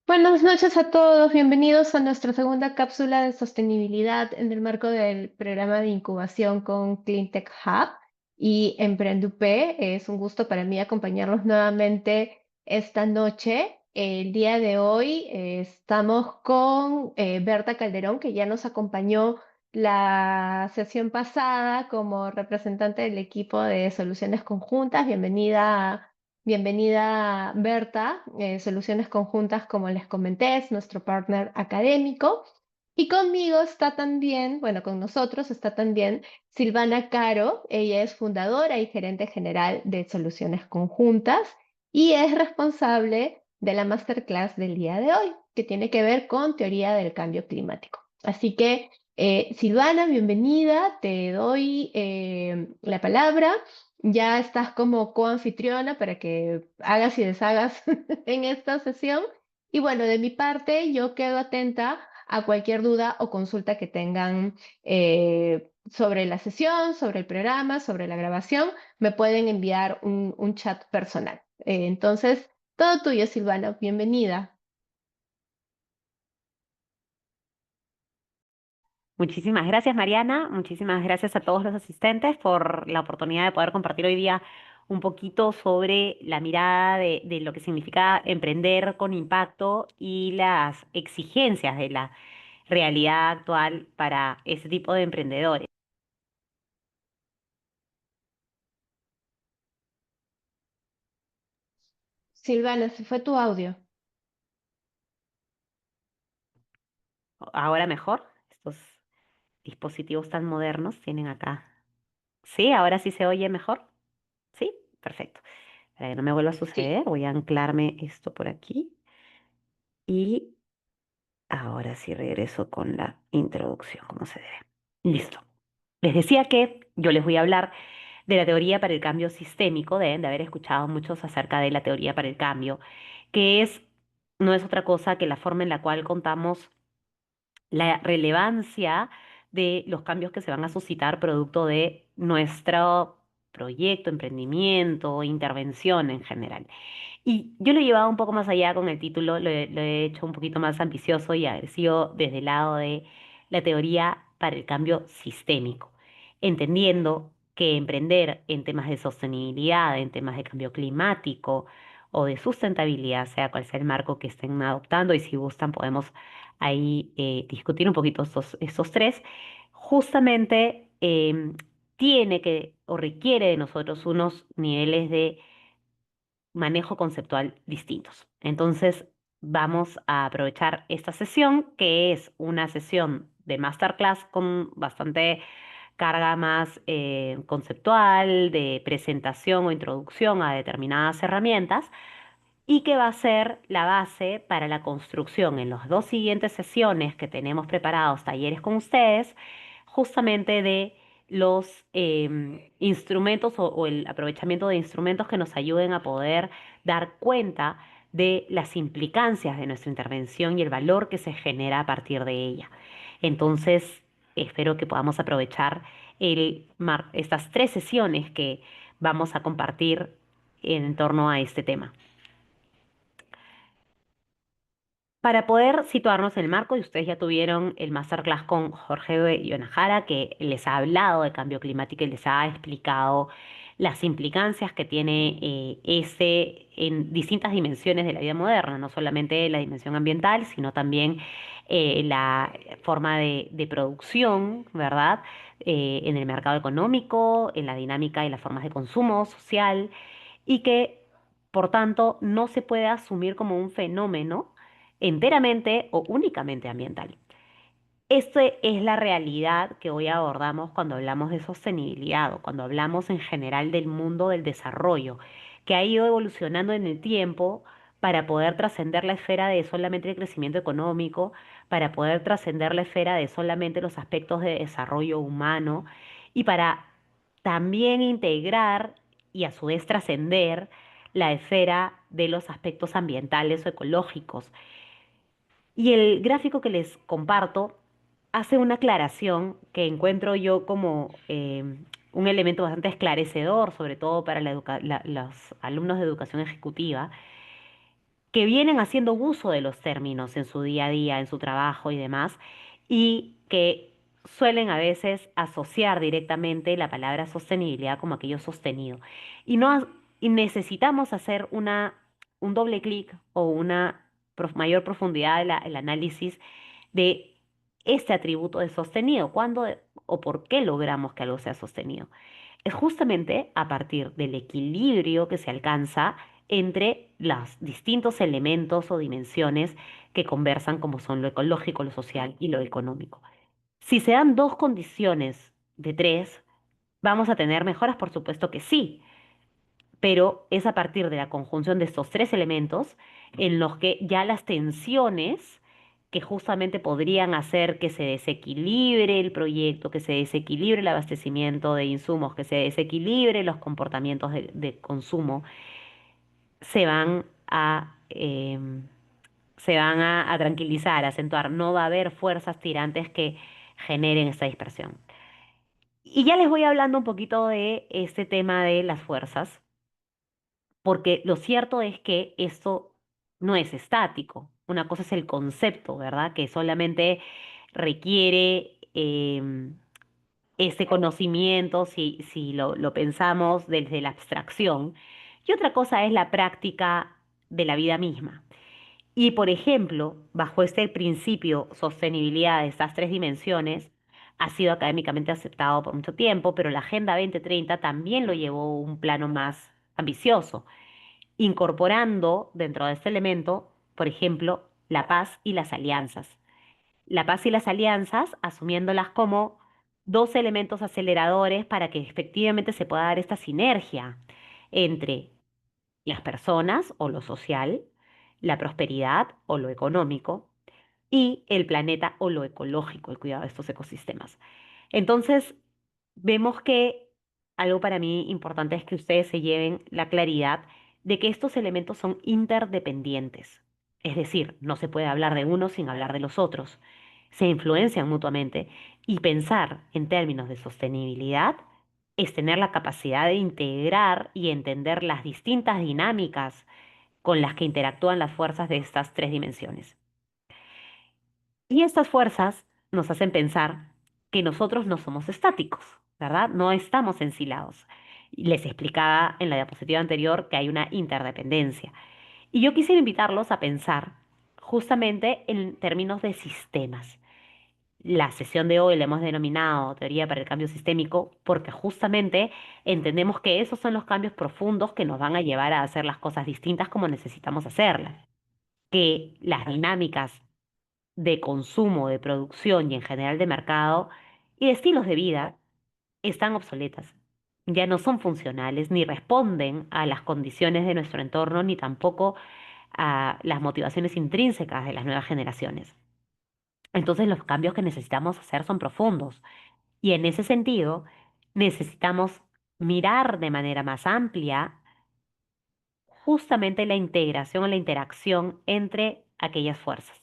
Buenas noches a todos, bienvenidos a nuestra segunda cápsula de sostenibilidad en el marco del programa de incubación con Cleantech Hub y Emprendupe. Es un gusto para mí acompañarlos nuevamente esta noche. El día de hoy estamos con Berta Calderón, que ya nos acompañó la sesión pasada como representante del equipo de soluciones conjuntas. Bienvenida, Berta. Soluciones Conjuntas, como les comenté, es nuestro partner académico. Y conmigo está también, bueno, con nosotros está también Silvana Caro. Ella es fundadora y gerente general de Soluciones Conjuntas y es responsable de la masterclass del día de hoy, que tiene que ver con teoría del cambio climático. Así que, Silvana, bienvenida. Te doy la palabra. Ya estás como coanfitriona para que hagas y deshagas en esta sesión. Y bueno, de mi parte, yo quedo atenta a cualquier duda o consulta que tengan sobre la sesión, sobre el programa, sobre la grabación. Me pueden enviar un chat personal. Entonces, todo tuyo, Silvana. Bienvenida. Muchísimas gracias, Mariana. Muchísimas gracias a todos los asistentes por la oportunidad de poder compartir hoy día un poquito sobre la mirada de lo que significa emprender con impacto y las exigencias de la realidad actual para ese tipo de emprendedores. Silvana, se fue tu audio. Ahora mejor, estos dispositivos tan modernos tienen acá. ¿Sí? ¿Ahora sí se oye mejor? ¿Sí? Perfecto. Para que no me vuelva a Sí. suceder, voy a anclarme esto por aquí y ahora sí regreso con la introducción, como se debe. Listo. Les decía que yo les voy a hablar de la teoría para el cambio sistémico. Deben de haber escuchado muchos acerca de la teoría para el cambio, que no es otra cosa que la forma en la cual contamos la relevancia de los cambios que se van a suscitar producto de nuestro proyecto, emprendimiento, intervención en general. Y yo lo he llevado un poco más allá con el título, lo he hecho un poquito más ambicioso y agresivo desde el lado de la teoría para el cambio sistémico, entendiendo que emprender en temas de sostenibilidad, en temas de cambio climático o de sustentabilidad, sea cual sea el marco que estén adoptando, y si gustan podemos ahí discutir un poquito estos tres, justamente tiene que o requiere de nosotros unos niveles de manejo conceptual distintos. Entonces, vamos a aprovechar esta sesión, que es una sesión de masterclass con bastante carga más conceptual, de presentación o introducción a determinadas herramientas, y que va a ser la base para la construcción en las dos siguientes sesiones que tenemos preparados, talleres con ustedes, justamente de los instrumentos o el aprovechamiento de instrumentos que nos ayuden a poder dar cuenta de las implicancias de nuestra intervención y el valor que se genera a partir de ella. Entonces, espero que podamos aprovechar estas tres sesiones que vamos a compartir en torno a este tema. Para poder situarnos en el marco, y ustedes ya tuvieron el masterclass con Jorge Yonajara, que les ha hablado de cambio climático y les ha explicado las implicancias que tiene en distintas dimensiones de la vida moderna, no solamente la dimensión ambiental, sino también la forma de producción, ¿verdad? En el mercado económico, en la dinámica y las formas de consumo social, y que, por tanto, no se puede asumir como un fenómeno enteramente o únicamente ambiental. Esta es la realidad que hoy abordamos cuando hablamos de sostenibilidad o cuando hablamos en general del mundo del desarrollo, que ha ido evolucionando en el tiempo para poder trascender la esfera de solamente el crecimiento económico, para poder trascender la esfera de solamente los aspectos de desarrollo humano y para también integrar y a su vez trascender la esfera de los aspectos ambientales o ecológicos. Y el gráfico que les comparto hace una aclaración que encuentro yo como un elemento bastante esclarecedor, sobre todo para los alumnos de educación ejecutiva, que vienen haciendo uso de los términos en su día a día, en su trabajo y demás, y que suelen a veces asociar directamente la palabra sostenibilidad como aquello sostenido. Y, no, y necesitamos hacer un doble clic o una mayor profundidad en el análisis de este atributo de sostenido, cuándo o por qué logramos que algo sea sostenido. Es justamente a partir del equilibrio que se alcanza entre los distintos elementos o dimensiones que conversan, como son lo ecológico, lo social y lo económico. Si se dan dos condiciones de tres, ¿vamos a tener mejoras? Por supuesto que sí, pero es a partir de la conjunción de estos tres elementos en los que ya las tensiones que justamente podrían hacer que se desequilibre el proyecto, que se desequilibre el abastecimiento de insumos, que se desequilibre los comportamientos de consumo, se van a tranquilizar, a acentuar. No va a haber fuerzas tirantes que generen esta dispersión. Y ya les voy hablando un poquito de este tema de las fuerzas, porque lo cierto es que esto no es estático. Una cosa es el concepto, ¿verdad? Que solamente requiere ese conocimiento si lo pensamos desde la abstracción. Y otra cosa es la práctica de la vida misma. Y, por ejemplo, bajo este principio sostenibilidad de estas tres dimensiones, ha sido académicamente aceptado por mucho tiempo, pero la Agenda 2030 también lo llevó a un plano más ambicioso, incorporando dentro de este elemento, por ejemplo, la paz y las alianzas. La paz y las alianzas, asumiéndolas como dos elementos aceleradores para que efectivamente se pueda dar esta sinergia entre las personas o lo social, la prosperidad o lo económico y el planeta o lo ecológico, el cuidado de estos ecosistemas. Entonces, vemos que algo para mí importante es que ustedes se lleven la claridad de que estos elementos son interdependientes. Es decir, no se puede hablar de uno sin hablar de los otros. Se influencian mutuamente y pensar en términos de sostenibilidad es tener la capacidad de integrar y entender las distintas dinámicas con las que interactúan las fuerzas de estas tres dimensiones. Y estas fuerzas nos hacen pensar que nosotros no somos estáticos, ¿verdad? No estamos ensilados. Y les explicaba en la diapositiva anterior que hay una interdependencia. Y yo quisiera invitarlos a pensar justamente en términos de sistemas. La sesión de hoy la hemos denominado teoría para el cambio sistémico porque justamente entendemos que esos son los cambios profundos que nos van a llevar a hacer las cosas distintas como necesitamos hacerlas. Que las dinámicas de consumo, de producción y en general de mercado y de estilos de vida están obsoletas. Ya no son funcionales ni responden a las condiciones de nuestro entorno ni tampoco a las motivaciones intrínsecas de las nuevas generaciones. Entonces los cambios que necesitamos hacer son profundos y en ese sentido necesitamos mirar de manera más amplia justamente la integración o la interacción entre aquellas fuerzas.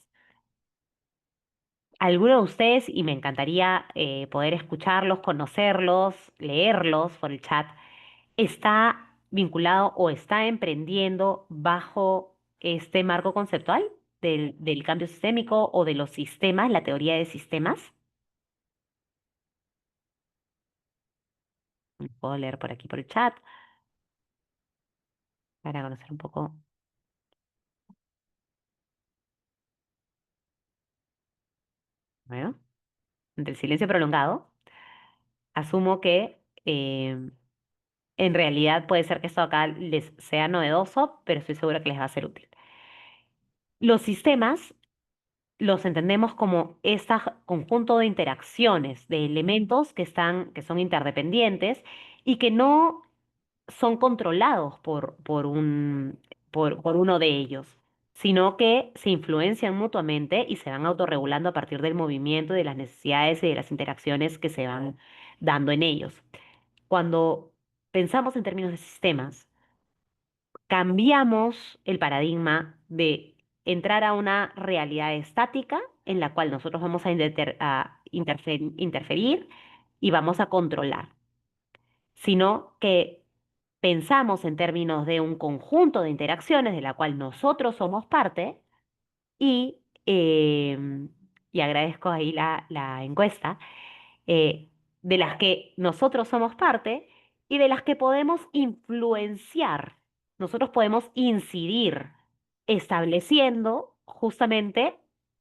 Alguno de ustedes, y me encantaría poder escucharlos, conocerlos, leerlos por el chat, está vinculado o está emprendiendo bajo este marco conceptual del cambio sistémico o de los sistemas, la teoría de sistemas. Puedo leer por aquí por el chat para conocer un poco. Bueno, entre el silencio prolongado, asumo que en realidad puede ser que esto acá les sea novedoso, pero estoy segura que les va a ser útil. Los sistemas los entendemos como este conjunto de interacciones, de elementos que son interdependientes y que no son controlados por uno de ellos, sino que se influencian mutuamente y se van autorregulando a partir del movimiento, de las necesidades y de las interacciones que se van dando en ellos. Cuando pensamos en términos de sistemas, cambiamos el paradigma de entrar a una realidad estática en la cual nosotros vamos a interferir y vamos a controlar, sino que pensamos en términos de un conjunto de interacciones de la cual nosotros somos parte y, y agradezco ahí la encuesta, eh, de las que nosotros somos parte y de las que podemos influenciar. Nosotros podemos incidir estableciendo justamente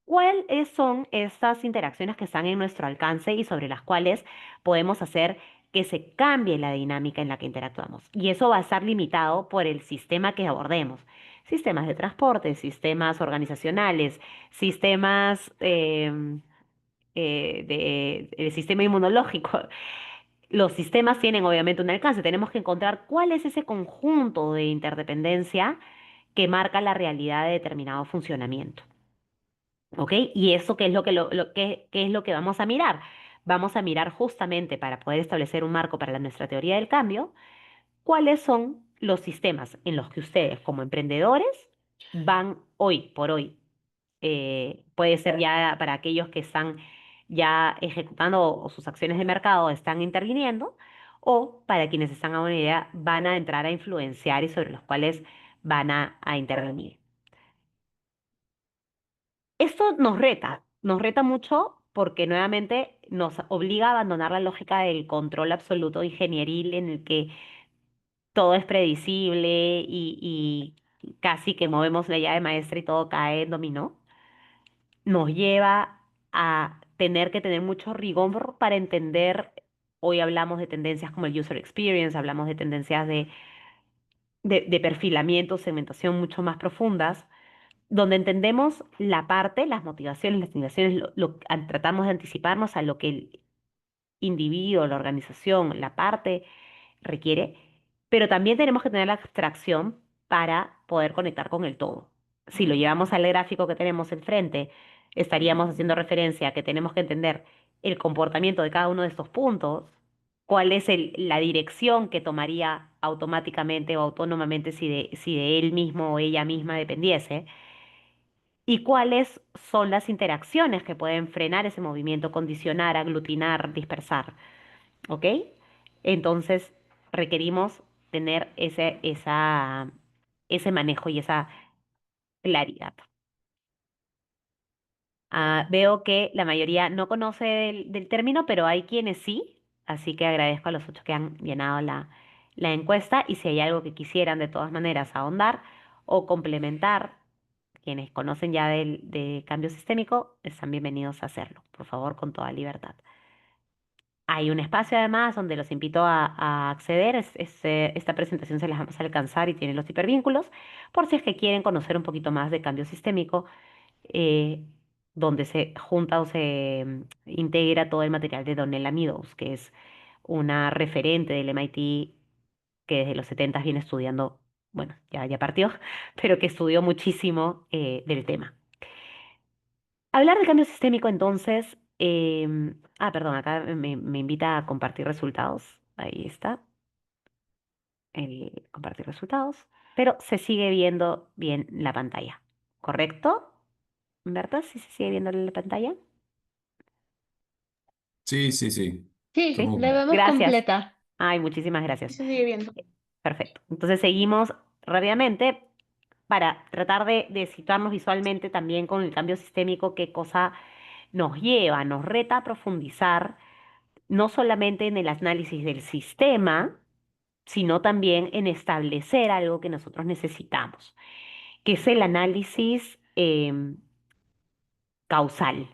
cuáles son estas interacciones que están en nuestro alcance y sobre las cuales podemos hacer que se cambie la dinámica en la que interactuamos. Y eso va a estar limitado por el sistema que abordemos. Sistemas de transporte, sistemas organizacionales, sistemas del sistema inmunológico. Los sistemas tienen obviamente un alcance. Tenemos que encontrar cuál es ese conjunto de interdependencia que marca la realidad de determinado funcionamiento. ¿Ok? Y eso qué es qué es lo que vamos a mirar. Vamos a mirar justamente para poder establecer un marco para nuestra teoría del cambio, cuáles son los sistemas en los que ustedes como emprendedores van hoy por hoy. Puede ser ya para aquellos que están ya ejecutando o sus acciones de mercado están interviniendo, o para quienes están a una idea van a entrar a influenciar y sobre los cuales van a intervenir. Esto nos reta mucho porque nuevamente nos obliga a abandonar la lógica del control absoluto ingenieril en el que todo es predecible y casi que movemos la llave maestra y todo cae en dominó. Nos lleva a tener que tener mucho rigor para entender, hoy hablamos de tendencias como el user experience, hablamos de tendencias de perfilamiento, segmentación mucho más profundas, donde entendemos la parte, las motivaciones, las inclinaciones, tratamos de anticiparnos a lo que el individuo, la organización, la parte requiere, pero también tenemos que tener la abstracción para poder conectar con el todo. Si lo llevamos al gráfico que tenemos enfrente, estaríamos haciendo referencia a que tenemos que entender el comportamiento de cada uno de estos puntos, cuál es la dirección que tomaría automáticamente o autónomamente si de él mismo o ella misma dependiese, y cuáles son las interacciones que pueden frenar ese movimiento, condicionar, aglutinar, dispersar. ¿Ok? Entonces requerimos tener ese manejo y esa claridad. Veo que la mayoría no conoce del término, pero hay quienes sí, así que agradezco a los 8 que han llenado la encuesta y si hay algo que quisieran de todas maneras ahondar o complementar, quienes conocen ya de cambio sistémico, están bienvenidos a hacerlo, por favor, con toda libertad. Hay un espacio además donde los invito a acceder. Esta presentación se las vamos a alcanzar y tiene los hipervínculos, por si es que quieren conocer un poquito más de cambio sistémico, eh, donde se junta o se integra todo el material de Donella Meadows, que es una referente del MIT que desde los 70 viene estudiando, bueno, ya partió, pero que estudió muchísimo del tema. Hablar de cambio sistémico, entonces, perdón, acá me invita a compartir resultados. Ahí está, el compartir resultados, pero se sigue viendo bien la pantalla, ¿correcto? ¿Verdad? ¿Sí se sigue viendo la pantalla? Sí, sí, sí. Sí, Estamos la bien. vemos Gracias. completa. Ay, muchísimas Se gracias. sigue viendo. Perfecto. Entonces seguimos rápidamente para tratar de situarnos visualmente también con el cambio sistémico, qué cosa nos lleva, nos reta a profundizar no solamente en el análisis del sistema, sino también en establecer algo que nosotros necesitamos, que es el análisis causal.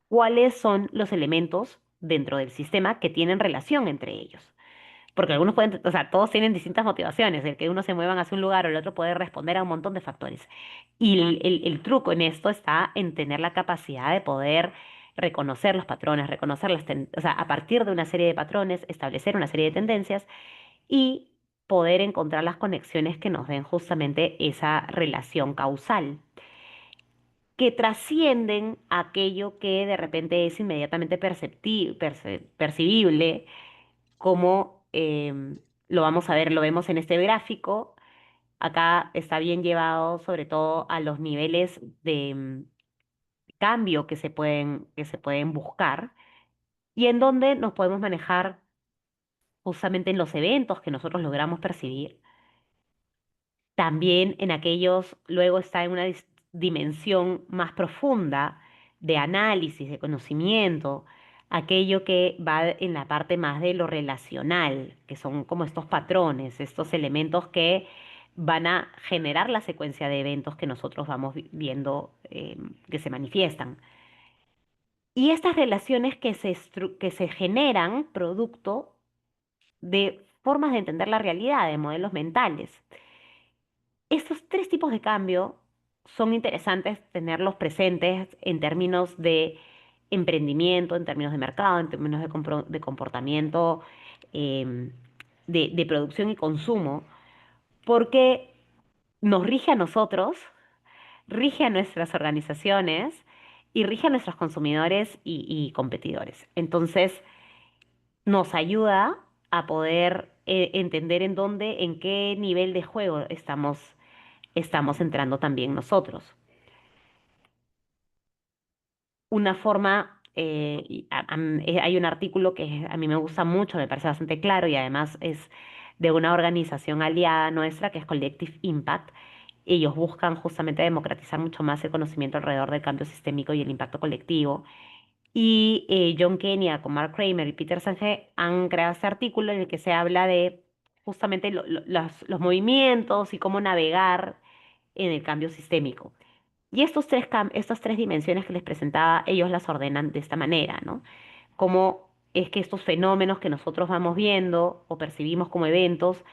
¿Cuáles son los elementos dentro del sistema que tienen relación entre ellos? Porque algunos pueden, o sea, todos tienen distintas motivaciones. El que uno se mueva hacia un lugar o el otro puede responder a un montón de factores. Y el truco en esto está en tener la capacidad de poder reconocer los patrones, reconocer o sea, a partir de una serie de patrones, establecer una serie de tendencias y poder encontrar las conexiones que nos den justamente esa relación causal, que trascienden aquello que de repente es inmediatamente percibible, como lo vamos a ver, lo vemos en este gráfico. Acá está bien llevado sobre todo a los niveles de cambio que se pueden buscar y en donde nos podemos manejar justamente en los eventos que nosotros logramos percibir. También en aquellos, luego está en una dimensión más profunda de análisis, de conocimiento, aquello que va en la parte más de lo relacional, que son como estos patrones, estos elementos que van a generar la secuencia de eventos que nosotros vamos viendo que se manifiestan. Y estas relaciones que se generan producto de formas de entender la realidad, de modelos mentales. Estos tres tipos de cambio son interesantes tenerlos presentes en términos de emprendimiento, en términos de mercado, en términos de, de comportamiento, em, de producción y consumo, porque nos rige a nosotros, rige a nuestras organizaciones y rige a nuestros consumidores y competidores. Entonces, nos ayuda a poder entender en dónde, en qué nivel de juego estamos entrando también nosotros. Una forma, hay un artículo que a mí me gusta mucho, me parece bastante claro y además es de una organización aliada nuestra que es Collective Impact. Ellos buscan justamente democratizar mucho más el conocimiento alrededor del cambio sistémico y el impacto colectivo. Y John Kenia con Mark Kramer y Peter Senge han creado este artículo en el que se habla de justamente los movimientos y cómo navegar en el cambio sistémico. Y estas tres dimensiones que les presentaba, ellos las ordenan de esta manera, ¿no? Cómo es que estos fenómenos que nosotros vamos viendo o percibimos como eventos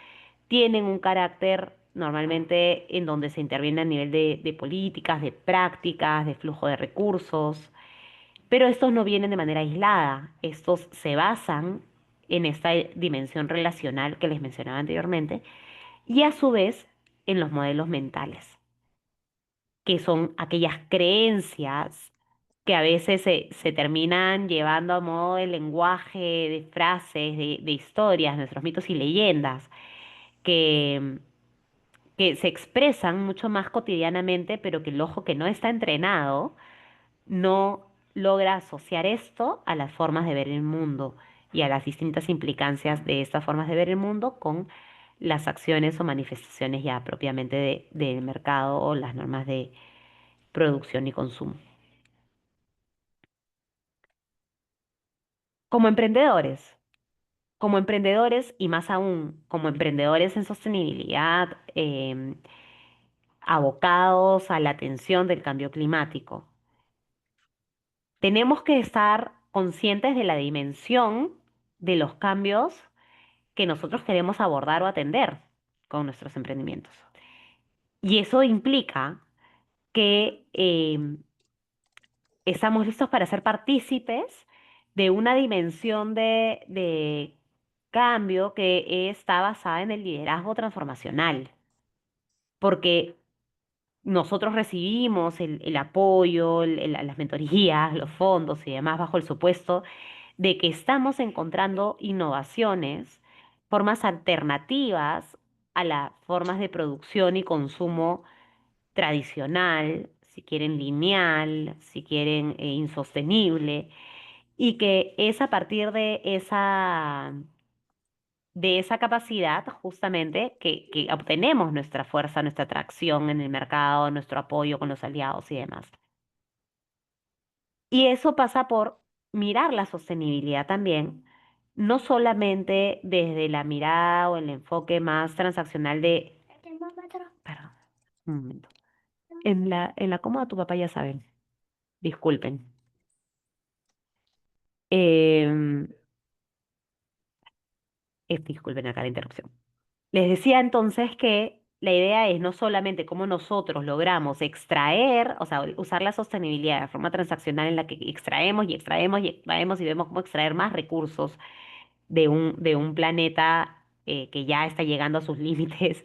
tienen un carácter normalmente en donde se interviene a nivel de políticas, de prácticas, de flujo de recursos, pero estos no vienen de manera aislada, estos se basan en esta dimensión relacional que les mencionaba anteriormente y a su vez en los modelos mentales, que son aquellas creencias que a veces se terminan llevando a modo de lenguaje, de frases, de historias, nuestros mitos y leyendas, que, que se expresan mucho más cotidianamente, pero que el ojo que no está entrenado no logra asociar esto a las formas de ver el mundo y a las distintas implicancias de estas formas de ver el mundo con las acciones o manifestaciones ya propiamente del mercado o las normas de producción y consumo. Como emprendedores, como emprendedores y más aún como emprendedores en sostenibilidad, abocados a la atención del cambio climático, tenemos que estar conscientes de la dimensión de los cambios que nosotros queremos abordar o atender con nuestros emprendimientos. Y eso implica que estamos listos para ser partícipes de una dimensión de cambio que está basada en el liderazgo transformacional, porque nosotros recibimos el apoyo, las mentorías, los fondos y demás bajo el supuesto de que estamos encontrando innovaciones, formas alternativas a las formas de producción y consumo tradicional, si quieren lineal, si quieren insostenible, y que es a partir de esa capacidad justamente que obtenemos nuestra fuerza, nuestra atracción en el mercado, nuestro apoyo con los aliados y demás. Y eso pasa por mirar la sostenibilidad también, no solamente desde la mirada o el enfoque más transaccional de... Perdón, un momento. En la cómoda tu papá ya saben, disculpen. Em, disculpen acá la interrupción. Les decía entonces que la idea es no solamente cómo nosotros logramos extraer, o sea, usar la sostenibilidad de forma transaccional en la que extraemos y extraemos y extraemos y vemos cómo extraer más recursos de un planeta que ya está llegando a sus límites,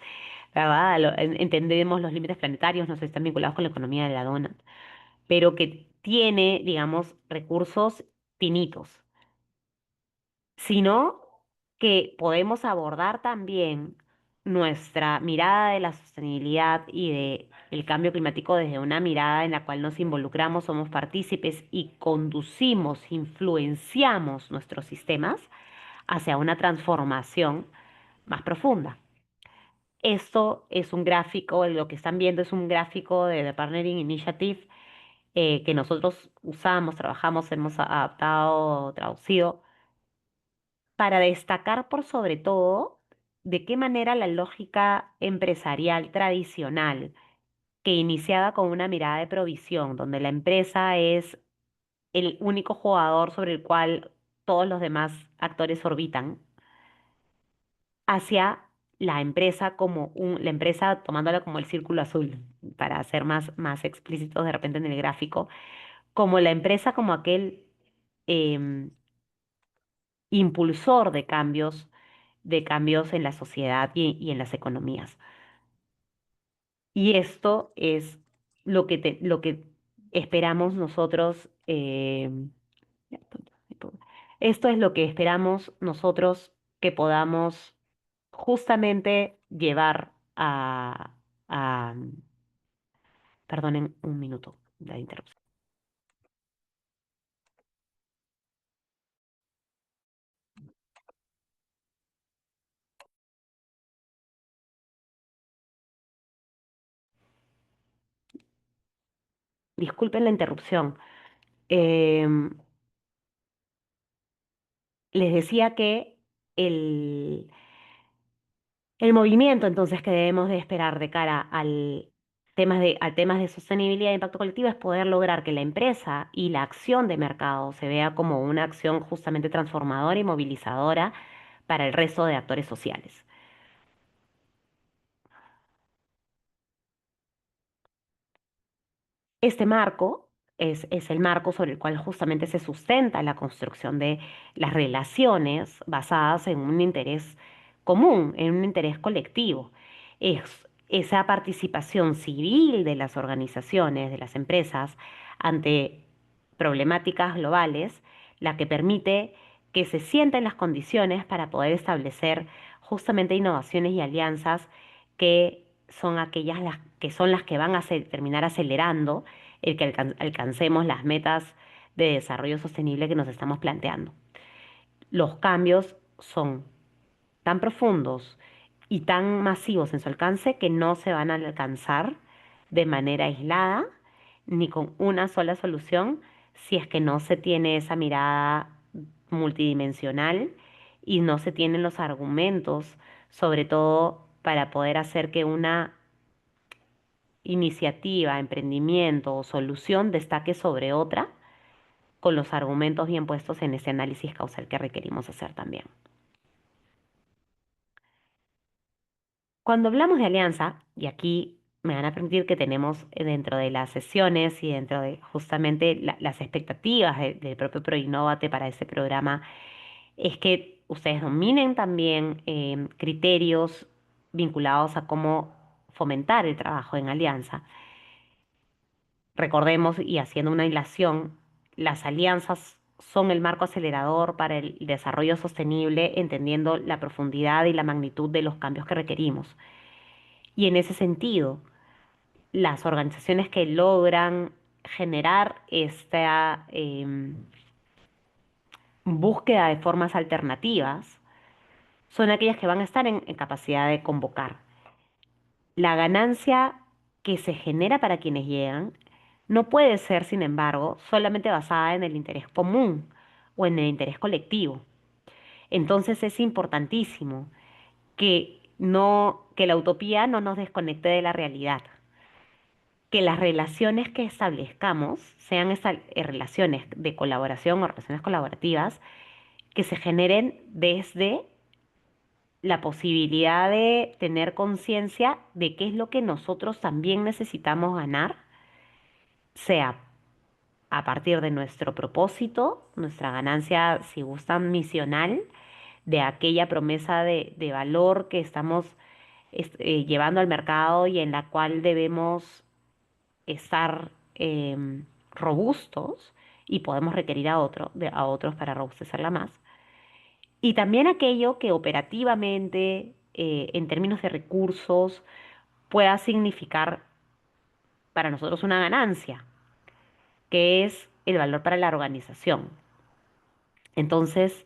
¿verdad? Entendemos los límites planetarios, no sé, están vinculados con la economía de la dona, pero que tiene, digamos, recursos finitos, sino que podemos abordar también nuestra mirada de la sostenibilidad y de el cambio climático desde una mirada en la cual nos involucramos, somos partícipes y conducimos, influenciamos nuestros sistemas hacia una transformación más profunda. Esto es un gráfico, lo que están viendo es un gráfico de The Partnering Initiative que nosotros usamos, trabajamos, hemos adaptado, traducido, para destacar por sobre todo de qué manera la lógica empresarial tradicional, que iniciaba con una mirada de provisión, donde la empresa es el único jugador sobre el cual todos los demás actores orbitan, hacia la empresa como la empresa tomándola como el círculo azul, para ser más explícitos de repente en el gráfico, como la empresa como aquel em, impulsor de cambios en la sociedad y en las economías. Y esto es lo que esperamos nosotros, esto es lo que esperamos nosotros que podamos justamente llevar a perdonen un minuto de interrupción. Disculpen la interrupción. Em, Les decía que el, el movimiento entonces que debemos de esperar de cara a temas de sostenibilidad e impacto colectivo es poder lograr que la empresa y la acción de mercado se vea como una acción justamente transformadora y movilizadora para el resto de actores sociales. Este marco es el marco sobre el cual justamente se sustenta la construcción de las relaciones basadas en un interés común, en un interés colectivo. Es esa participación civil de las organizaciones, de las empresas, ante problemáticas globales, la que permite que se sienten las condiciones para poder establecer justamente innovaciones y alianzas que son aquellas que son las que van a terminar acelerando el que alcancemos las metas de desarrollo sostenible que nos estamos planteando. Los cambios son tan profundos y tan masivos en su alcance que no se van a alcanzar de manera aislada ni con una sola solución si es que no se tiene esa mirada multidimensional y no se tienen los argumentos, sobre todo para poder hacer que una iniciativa, emprendimiento o solución destaque sobre otra con los argumentos bien puestos en ese análisis causal que requerimos hacer también. Cuando hablamos de alianza, y aquí me van a permitir que tenemos dentro de las sesiones y dentro de justamente las expectativas del propio ProInnovate para ese programa, es que ustedes dominen también criterios vinculados a cómo fomentar el trabajo en alianza. Recordemos, y haciendo una hilación, las alianzas son el marco acelerador para el desarrollo sostenible, entendiendo la profundidad y la magnitud de los cambios que requerimos. Y en ese sentido, las organizaciones que logran generar esta búsqueda de formas alternativas son aquellas que van a estar en capacidad de convocar. La ganancia que se genera para quienes llegan no puede ser, sin embargo, solamente basada en el interés común o en el interés colectivo. Entonces es importantísimo que la utopía no nos desconecte de la realidad, que las relaciones que establezcamos sean relaciones de colaboración o relaciones colaborativas que se generen desde la posibilidad de tener conciencia de qué es lo que nosotros también necesitamos ganar, sea a partir de nuestro propósito, nuestra ganancia, si gustan, misional, de aquella promesa de valor que estamos llevando al mercado y en la cual debemos estar robustos y podemos requerir a otros para robustecerla más. Y también aquello que operativamente, en términos de recursos, pueda significar para nosotros una ganancia, que es el valor para la organización. Entonces,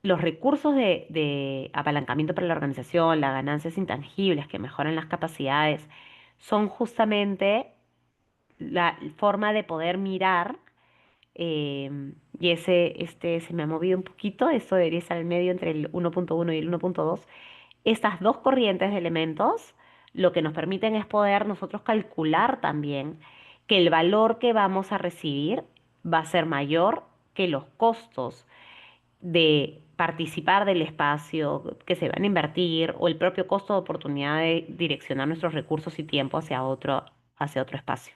los recursos de apalancamiento para la organización, las ganancias intangibles que mejoran las capacidades, son justamente la forma de poder mirar, y se me ha movido un poquito, esto debería estar en medio entre el 1.1 y el 1.2. Estas dos corrientes de elementos lo que nos permiten es poder nosotros calcular también que el valor que vamos a recibir va a ser mayor que los costos de participar del espacio que se van a invertir o el propio costo de oportunidad de direccionar nuestros recursos y tiempo hacia otro espacio.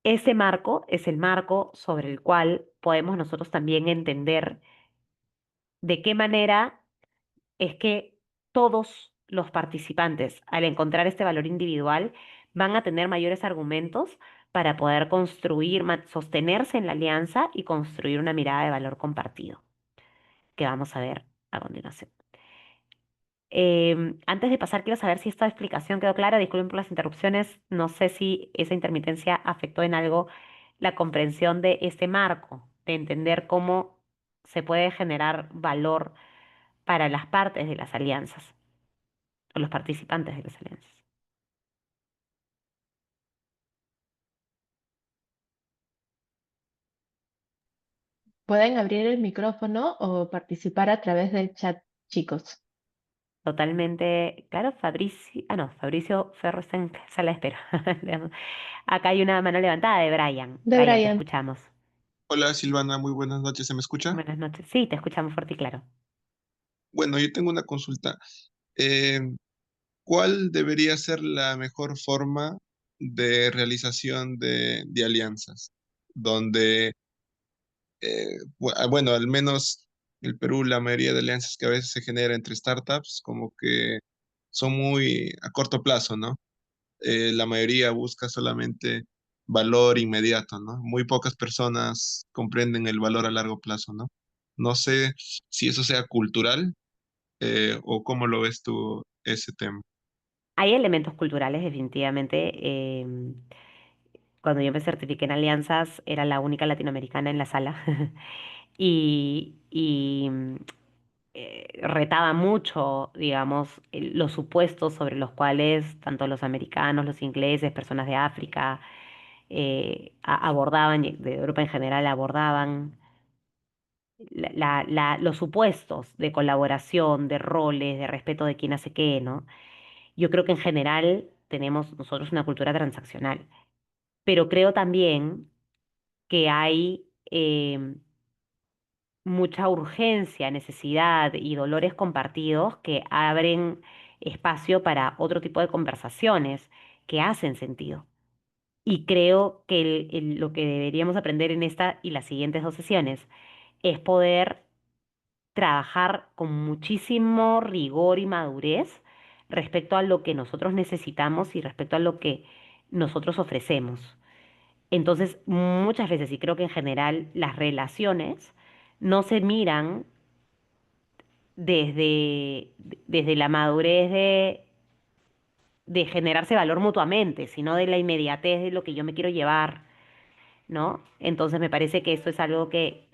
Ese marco es el marco sobre el cual podemos nosotros también entender de qué manera es que todos los participantes, al encontrar este valor individual, van a tener mayores argumentos para poder construir, sostenerse en la alianza y construir una mirada de valor compartido, que vamos a ver a continuación. Antes de pasar, quiero saber si esta explicación quedó clara. Disculpen por las interrupciones. No sé si esa intermitencia afectó en algo la comprensión de este marco, de entender cómo se puede generar valor para las partes de las alianzas o los participantes de las alianzas. Pueden abrir el micrófono o participar a través del chat, chicos. Totalmente, claro, Fabricio, no, Fabricio Ferro está en sala de espera. Acá hay una mano levantada de Brian. De Brian, te Brian. escuchamos. Hola Silvana, muy buenas noches, ¿se me escucha? Buenas noches. Sí, te escuchamos fuerte y claro. Bueno, yo tengo una consulta. Eh, ¿Cuál debería ser la mejor forma de realización de alianzas? Donde, bueno, al menos en el Perú, la mayoría de alianzas que a veces se genera entre startups, como que son muy a corto plazo, ¿no? La mayoría busca solamente valor inmediato, ¿no? Muy pocas personas comprenden el valor a largo plazo, ¿no? No sé si eso sea cultural o cómo lo ves tú ese tema. Hay elementos culturales, definitivamente. Cuando yo me certifiqué en alianzas, era la única latinoamericana en la sala. Y retaba mucho, digamos, los supuestos sobre los cuales tanto los americanos, los ingleses, personas de África, abordaban, y de Europa en general, abordaban los supuestos de colaboración, de roles, de respeto de quién hace qué, ¿no? Yo creo que en general tenemos nosotros una cultura transaccional, pero creo también que hay mucha urgencia, necesidad y dolores compartidos que abren espacio para otro tipo de conversaciones que hacen sentido. Y creo que lo que deberíamos aprender en esta y las siguientes dos sesiones es poder trabajar con muchísimo rigor y madurez respecto a lo que nosotros necesitamos y respecto a lo que nosotros ofrecemos. Entonces, muchas veces, y creo que en general, las relaciones no se miran desde la madurez de generarse valor mutuamente, sino de la inmediatez de lo que yo me quiero llevar, ¿no? Entonces, me parece que esto es algo que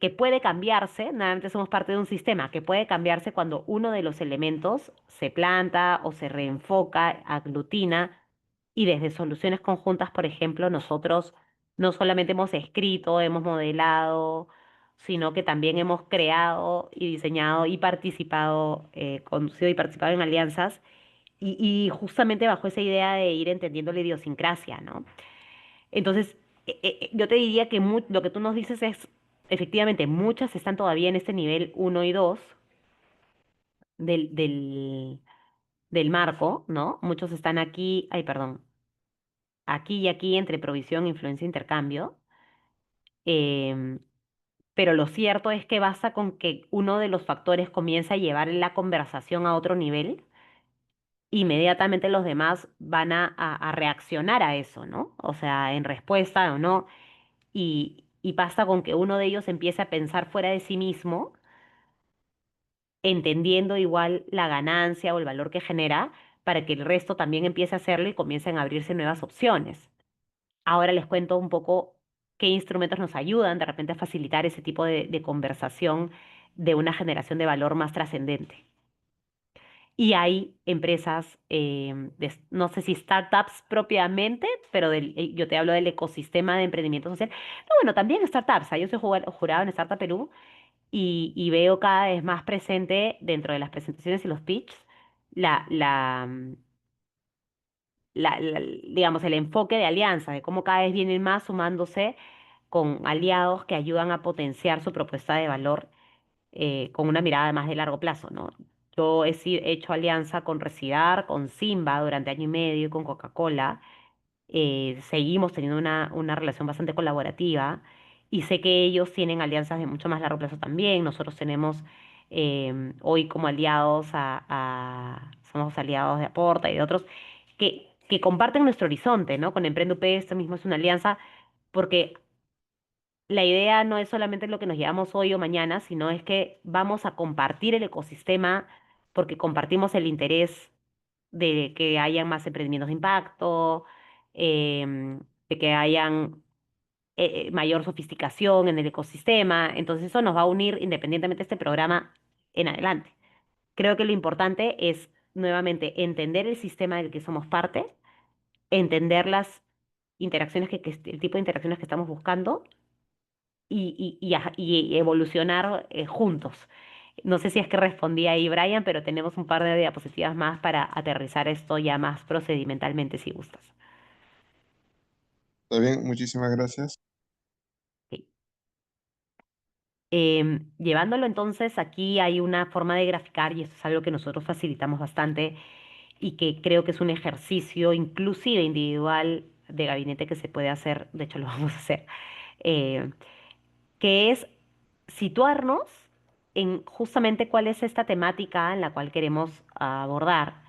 que puede cambiarse, nuevamente somos parte de un sistema, que puede cambiarse cuando uno de los elementos se planta o se reenfoca, aglutina, y desde soluciones conjuntas, por ejemplo, nosotros no solamente hemos escrito, hemos modelado, sino que también hemos creado y diseñado y participado, conducido y participado en alianzas, y justamente bajo esa idea de ir entendiendo la idiosincrasia, ¿no? Entonces, yo te diría que lo que tú nos dices es, efectivamente, muchas están todavía en este nivel uno y 2 del, del, del marco, ¿no? Muchos están aquí, ay, perdón, aquí y aquí entre provisión, influencia e intercambio. em, pero lo cierto es que basta con que uno de los factores comience a llevar la conversación a otro nivel, inmediatamente los demás van a reaccionar a eso, ¿no? O sea, en respuesta o no. Y basta con que uno de ellos empiece a pensar fuera de sí mismo, entendiendo igual la ganancia o el valor que genera, para que el resto también empiece a hacerlo y comiencen a abrirse nuevas opciones. Ahora les cuento un poco qué instrumentos nos ayudan de repente a facilitar ese tipo de conversación de una generación de valor más trascendente. Y hay empresas, no sé si startups propiamente, pero yo te hablo del ecosistema de emprendimiento social. No, bueno, también startups. Yo soy jurado en Startup Perú y veo cada vez más presente dentro de las presentaciones y los pitches la, la, mm, digamos, el enfoque de alianza, de cómo cada vez vienen más sumándose con aliados que ayudan a potenciar su propuesta de valor con una mirada más de largo plazo, ¿no? Yo he hecho alianza con Residar, con Simba durante año y medio, y con Coca-Cola. Seguimos teniendo una relación bastante colaborativa y sé que ellos tienen alianzas de mucho más largo plazo también. Nosotros tenemos hoy como aliados somos aliados de Aporta y de otros que comparten nuestro horizonte, ¿no? Con Emprende UP, esto mismo es una alianza porque la idea no es solamente lo que nos llevamos hoy o mañana, sino es que vamos a compartir el ecosistema porque compartimos el interés de que hayan más emprendimientos de impacto, de que hayan mayor sofisticación en el ecosistema. Entonces eso nos va a unir independientemente de este programa en adelante. Creo que lo importante es nuevamente entender el sistema del que somos parte, entender las interacciones el tipo de interacciones que estamos buscando y evolucionar juntos. No sé si es que respondí ahí, Brian, pero tenemos un par de diapositivas más para aterrizar esto ya más procedimentalmente, si gustas. Está bien, muchísimas gracias. Ok. Llevándolo entonces, aquí hay una forma de graficar y esto es algo que nosotros facilitamos bastante y que creo que es un ejercicio inclusive individual de gabinete que se puede hacer, de hecho lo vamos a hacer, eh, que es situarnos en justamente cuál es esta temática en la cual queremos abordar,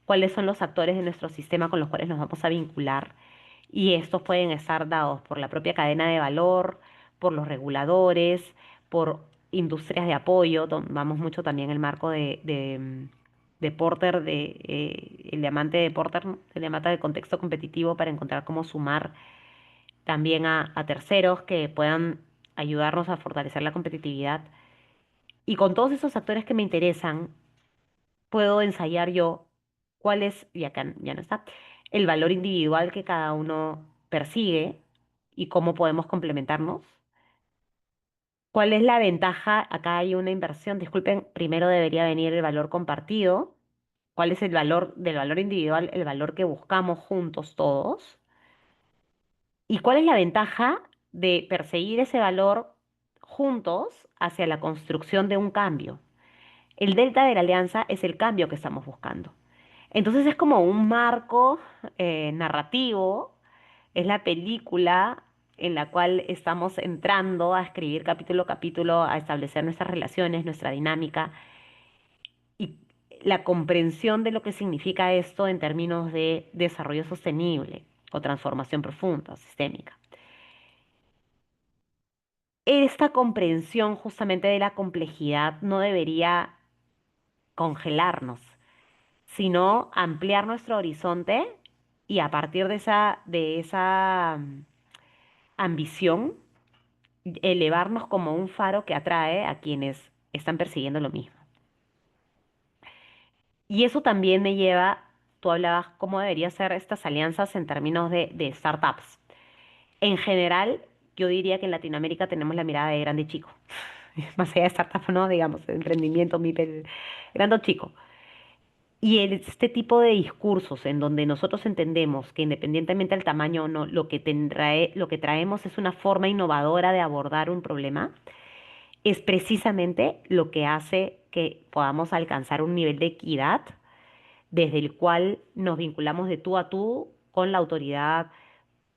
cuáles son los actores de nuestro sistema con los cuales nos vamos a vincular. Y estos pueden estar dados por la propia cadena de valor, por los reguladores, por industrias de apoyo. Vamos mucho también el marco de Porter, el diamante de Porter, ¿no? El diamante de contexto competitivo para encontrar cómo sumar también a terceros que puedan ayudarnos a fortalecer la competitividad. Y con todos esos actores que me interesan, puedo ensayar yo cuál es, y acá ya no está, el valor individual que cada uno persigue y cómo podemos complementarnos. ¿Cuál es la ventaja? Acá hay una inversión, disculpen, primero debería venir el valor compartido. ¿Cuál es el valor del valor individual, el valor que buscamos juntos todos? ¿Y cuál es la ventaja de perseguir ese valor juntos hacia la construcción de un cambio? El delta de la alianza es el cambio que estamos buscando. Entonces es como un marco narrativo, es la película en la cual estamos entrando a escribir capítulo a capítulo, a establecer nuestras relaciones, nuestra dinámica y la comprensión de lo que significa esto en términos de desarrollo sostenible o transformación profunda, sistémica. Esta comprensión justamente de la complejidad no debería congelarnos, sino ampliar nuestro horizonte y a partir de esa ambición, elevarnos como un faro que atrae a quienes están persiguiendo lo mismo. Y eso también me lleva, tú hablabas cómo deberían ser estas alianzas en términos de startups. En general, yo diría que en Latinoamérica tenemos la mirada de grande y chico. Más allá de startup, no, digamos, de emprendimiento, MIPEL, grande o chico. Y este tipo de discursos en donde nosotros entendemos que independientemente del tamaño o no, lo que traemos es una forma innovadora de abordar un problema, es precisamente lo que hace que podamos alcanzar un nivel de equidad desde el cual nos vinculamos de tú a tú con la autoridad,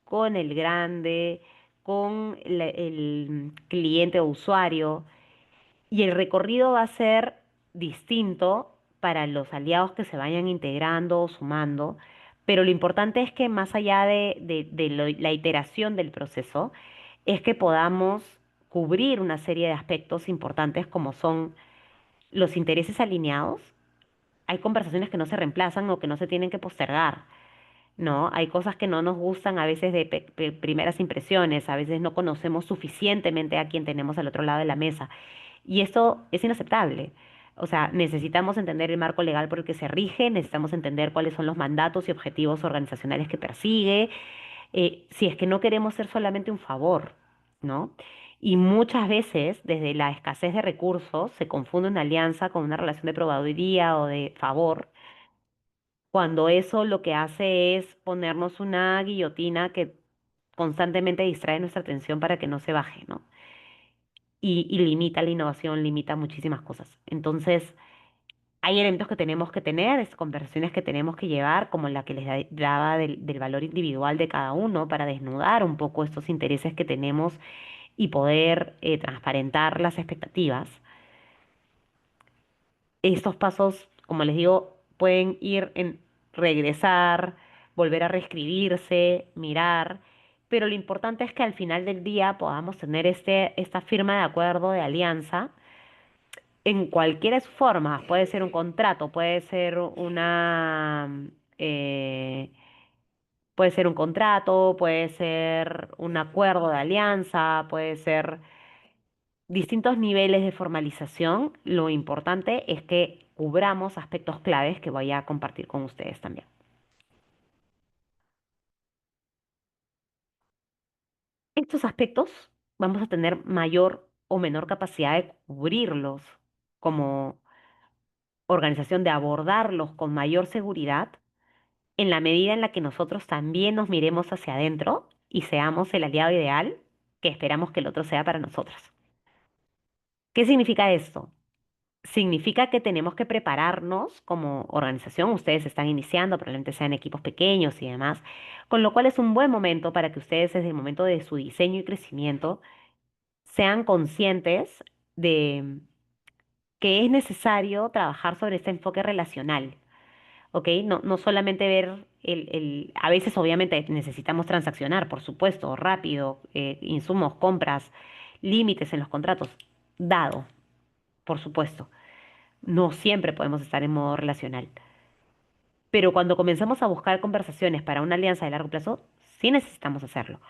con el grande, con el cliente o usuario. Y el recorrido va a ser distinto para los aliados que se vayan integrando o sumando, pero lo importante es que más allá de la iteración del proceso, es que podamos cubrir una serie de aspectos importantes como son los intereses alineados. Hay conversaciones que no se reemplazan o que no se tienen que postergar. ¿no? Hay cosas que no nos gustan a veces de primeras impresiones, a veces no conocemos suficientemente a quien tenemos al otro lado de la mesa. Y esto es inaceptable. O sea, necesitamos entender el marco legal por el que se rige, necesitamos entender cuáles son los mandatos y objetivos organizacionales que persigue, si es que no queremos ser solamente un favor, ¿no? Y muchas veces, desde la escasez de recursos, se confunde una alianza con una relación de proveeduría o de favor, cuando eso lo que hace es ponernos una guillotina que constantemente distrae nuestra atención para que no se baje, ¿no? Y limita la innovación, limita muchísimas cosas. Entonces, hay elementos que tenemos que tener, conversaciones que tenemos que llevar, como la que les daba del valor individual de cada uno, para desnudar un poco estos intereses que tenemos y poder transparentar las expectativas. Estos pasos, como les digo, pueden ir en regresar, volver a reescribirse, mirar, pero lo importante es que al final del día podamos tener esta firma de acuerdo de alianza en cualquiera de sus formas. Puede ser un contrato, eh, puede ser un contrato, puede ser un acuerdo de alianza, puede ser distintos niveles de formalización. Lo importante es que cubramos aspectos claves que voy a compartir con ustedes también. Estos aspectos vamos a tener mayor o menor capacidad de cubrirlos como organización, de abordarlos con mayor seguridad en la medida en la que nosotros también nos miremos hacia adentro y seamos el aliado ideal que esperamos que el otro sea para nosotros. ¿Qué significa esto? Significa que tenemos que prepararnos como organización. Ustedes están iniciando, probablemente sean equipos pequeños y demás, con lo cual es un buen momento para que ustedes desde el momento de su diseño y crecimiento sean conscientes de que es necesario trabajar sobre este enfoque relacional. ¿Ok? No, no solamente ver a veces obviamente necesitamos transaccionar, por supuesto, rápido, insumos, compras, límites en los contratos, dado, por supuesto. No siempre podemos estar en modo relacional. Pero cuando comenzamos a buscar conversaciones para una alianza de largo plazo, sí necesitamos hacerlo.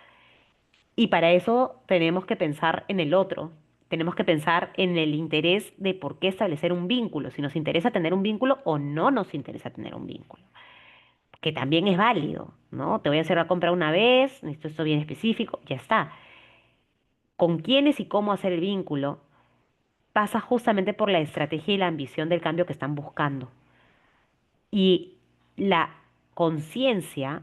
Y para eso tenemos que pensar en el otro, tenemos que pensar en el interés de por qué establecer un vínculo, si nos interesa tener un vínculo o no nos interesa tener un vínculo, que también es válido, ¿no? Te voy a hacer la compra una vez, necesito esto bien específico, ya está. Con quiénes y cómo hacer el vínculo pasa justamente por la estrategia y la ambición del cambio que están buscando. Y la conciencia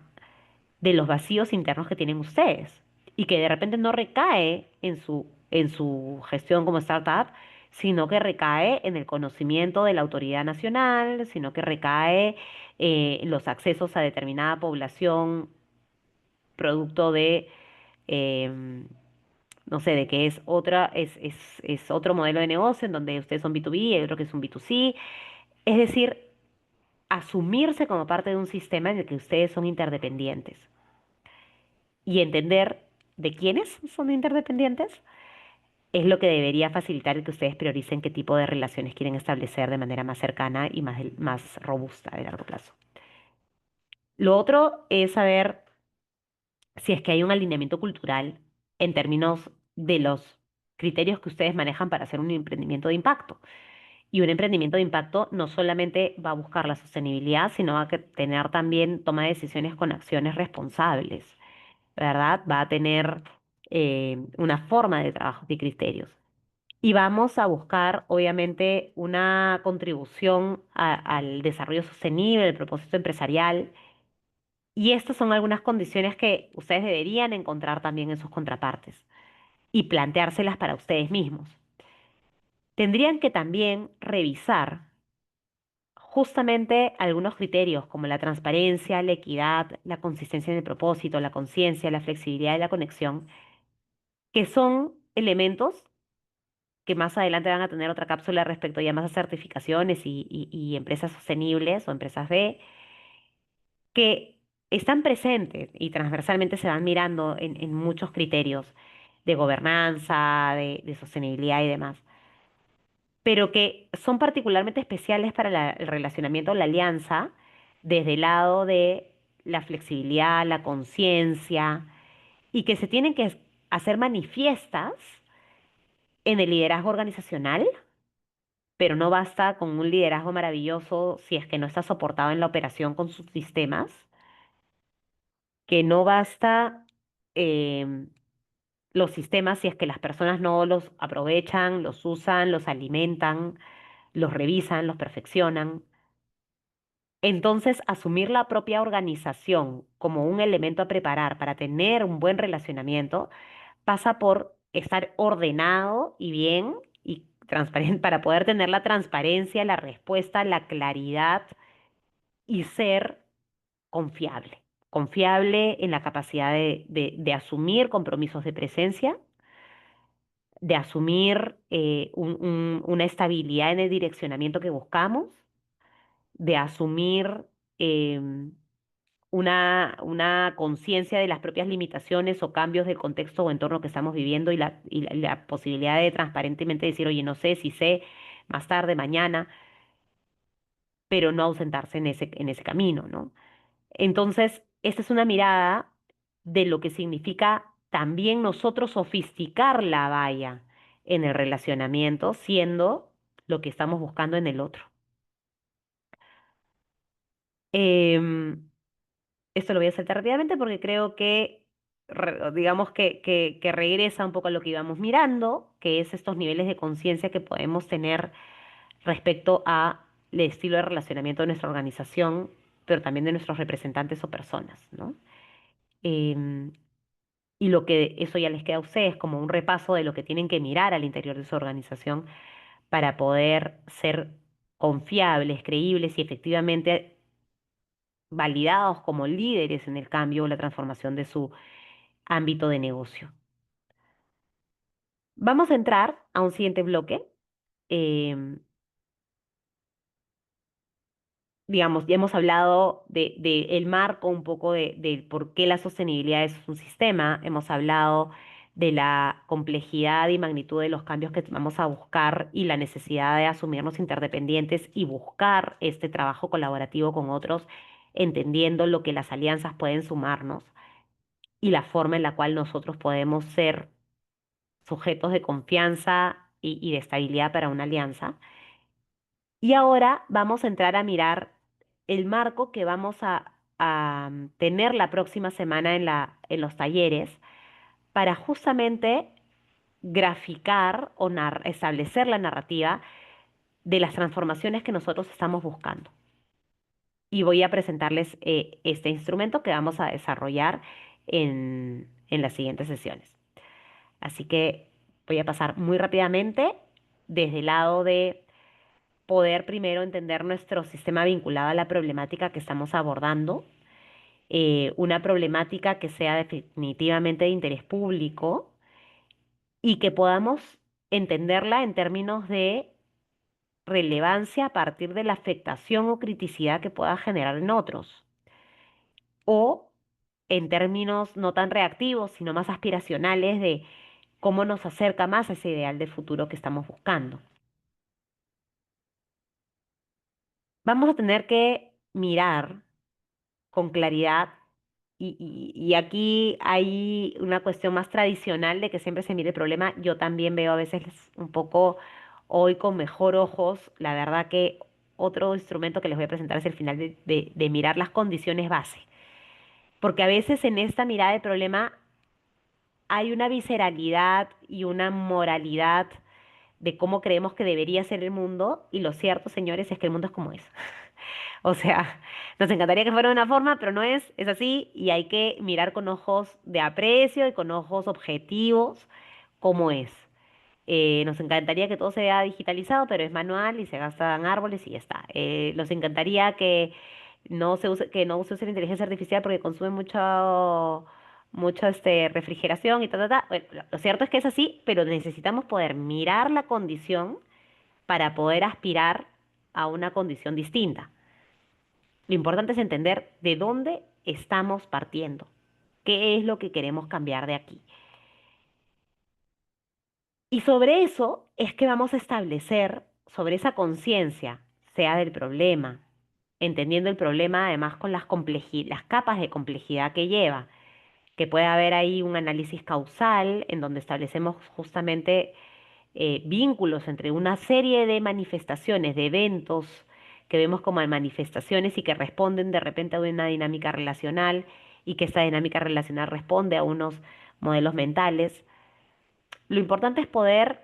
de los vacíos internos que tienen ustedes y que de repente no recae en su gestión como startup, sino que recae en el conocimiento de la autoridad nacional, sino que recae en los accesos a determinada población producto de, em, no sé, de que es otro modelo de negocio en donde ustedes son B2B y hay otro que es un B2C. Es decir, asumirse como parte de un sistema en el que ustedes son interdependientes y entender de quiénes son interdependientes es lo que debería facilitar el que ustedes prioricen qué tipo de relaciones quieren establecer de manera más cercana y más robusta de largo plazo. Lo otro es saber si es que hay un alineamiento cultural en términos de los criterios que ustedes manejan para hacer un emprendimiento de impacto. Y un emprendimiento de impacto no solamente va a buscar la sostenibilidad, sino va a tener también toma de decisiones con acciones responsables, ¿verdad? Va a tener una forma de trabajo y criterios. Y vamos a buscar, obviamente, una contribución al desarrollo sostenible, el propósito empresarial. Y estas son algunas condiciones que ustedes deberían encontrar también en sus contrapartes y planteárselas para ustedes mismos. Tendrían que también revisar justamente algunos criterios como la transparencia, la equidad, la consistencia en el propósito, la conciencia, la flexibilidad y la conexión, que son elementos que más adelante van a tener otra cápsula respecto ya más a certificaciones y empresas sostenibles o empresas B, que están presentes y transversalmente se van mirando en muchos criterios de gobernanza, de sostenibilidad y demás, pero que son particularmente especiales para el relacionamiento, la alianza, desde el lado de la flexibilidad, la conciencia, y que se tienen que hacer manifiestas en el liderazgo organizacional, pero no basta con un liderazgo maravilloso si es que no está soportado en la operación con sus sistemas, que no basta em, los sistemas si es que las personas no los aprovechan, los usan, los alimentan, los revisan, los perfeccionan. Entonces, asumir la propia organización como un elemento a preparar para tener un buen relacionamiento pasa por estar ordenado y bien y transparente para poder tener la transparencia, la respuesta, la claridad y ser confiable. Confiable en la capacidad de asumir compromisos de presencia, de asumir una estabilidad en el direccionamiento que buscamos, de asumir em, una conciencia de las propias limitaciones o cambios del contexto o entorno que estamos viviendo y la posibilidad de transparentemente decir, oye, no sé si sé más tarde, mañana, pero no ausentarse en ese camino, ¿no? Entonces, esta es una mirada de lo que significa también nosotros sofisticar la valla en el relacionamiento, siendo lo que estamos buscando en el otro. Em, Esto lo voy a saltar rápidamente porque creo que, digamos que regresa un poco a lo que íbamos mirando, que es estos niveles de conciencia que podemos tener respecto a el estilo de relacionamiento de nuestra organización, pero también de nuestros representantes o personas, ¿no? Em, y lo que eso ya les queda a ustedes como un repaso de lo que tienen que mirar al interior de su organización para poder ser confiables, creíbles y efectivamente validados como líderes en el cambio o la transformación de su ámbito de negocio. Vamos a entrar a un siguiente bloque. Em, digamos, ya hemos hablado de el marco un poco de por qué la sostenibilidad es un sistema. Hemos hablado de la complejidad y magnitud de los cambios que vamos a buscar y la necesidad de asumirnos interdependientes y buscar este trabajo colaborativo con otros, entendiendo lo que las alianzas pueden sumarnos y la forma en la cual nosotros podemos ser sujetos de confianza y de estabilidad para una alianza. Y ahora vamos a entrar a mirar el marco que vamos a tener la próxima semana en los talleres para justamente graficar o establecer la narrativa de las transformaciones que nosotros estamos buscando. Y voy a presentarles este instrumento que vamos a desarrollar en las siguientes sesiones. Así que voy a pasar muy rápidamente desde el lado de poder primero entender nuestro sistema vinculado a la problemática que estamos abordando, una problemática que sea definitivamente de interés público y que podamos entenderla en términos de relevancia a partir de la afectación o criticidad que pueda generar en otros, o en términos no tan reactivos, sino más aspiracionales de cómo nos acerca más a ese ideal de futuro que estamos buscando. Vamos a tener que mirar con claridad y aquí hay una cuestión más tradicional de que siempre se mire el problema. Yo también veo a veces un poco hoy con mejor ojos. La verdad que otro instrumento que les voy a presentar es el final de mirar las condiciones base. Porque a veces en esta mirada del problema hay una visceralidad y una moralidad de cómo creemos que debería ser el mundo y lo cierto, señores, es que el mundo es como es. O sea, nos encantaría que fuera de una forma, pero no es así y hay que mirar con ojos de aprecio y con ojos objetivos cómo es. Nos encantaría que todo sea digitalizado, pero es manual y se gastan árboles y ya está. Nos encantaría que no se use la inteligencia artificial porque consume mucho refrigeración y ta. Bueno, lo cierto es que es así, pero necesitamos poder mirar la condición para poder aspirar a una condición distinta. Lo importante es entender de dónde estamos partiendo, qué es lo que queremos cambiar de aquí. Y sobre eso es que vamos a establecer, sobre esa conciencia, sea del problema, entendiendo el problema además con las capas de complejidad que lleva, que puede haber ahí un análisis causal en donde establecemos justamente vínculos entre una serie de manifestaciones, de eventos que vemos como manifestaciones y que responden de repente a una dinámica relacional y que esa dinámica relacional responde a unos modelos mentales. Lo importante es poder